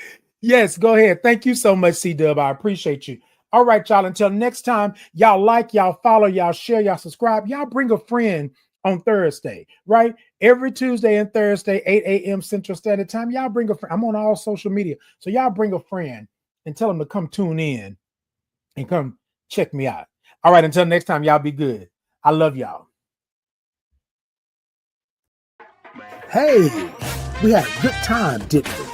Yes, go ahead. Thank you so much, C-Dub. I appreciate you. All right, y'all. Until next time, y'all like, y'all follow, y'all share, y'all subscribe. Y'all bring a friend on Thursday, right? Every Tuesday and Thursday, 8 a.m. Central Standard Time. Y'all bring a friend. I'm on all social media. So y'all bring a friend and tell them to come tune in and come check me out. All right, until next time, y'all be good. I love y'all. Hey, we had a good time, didn't we?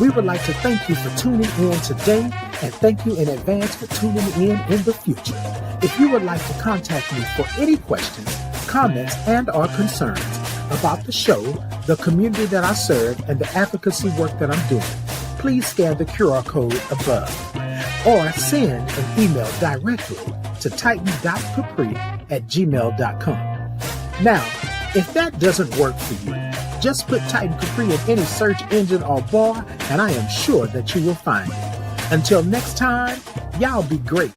We would like to thank you for tuning in today and thank you in advance for tuning in the future. If you would like to contact me for any questions, comments, and or concerns about the show, the community that I serve, and the advocacy work that I'm doing, please scan the QR code above or send an email directly to titan.capri@gmail.com. Now, if that doesn't work for you, just put Titan Capri in any search engine or bar, and I am sure that you will find it. Until next time, y'all be great.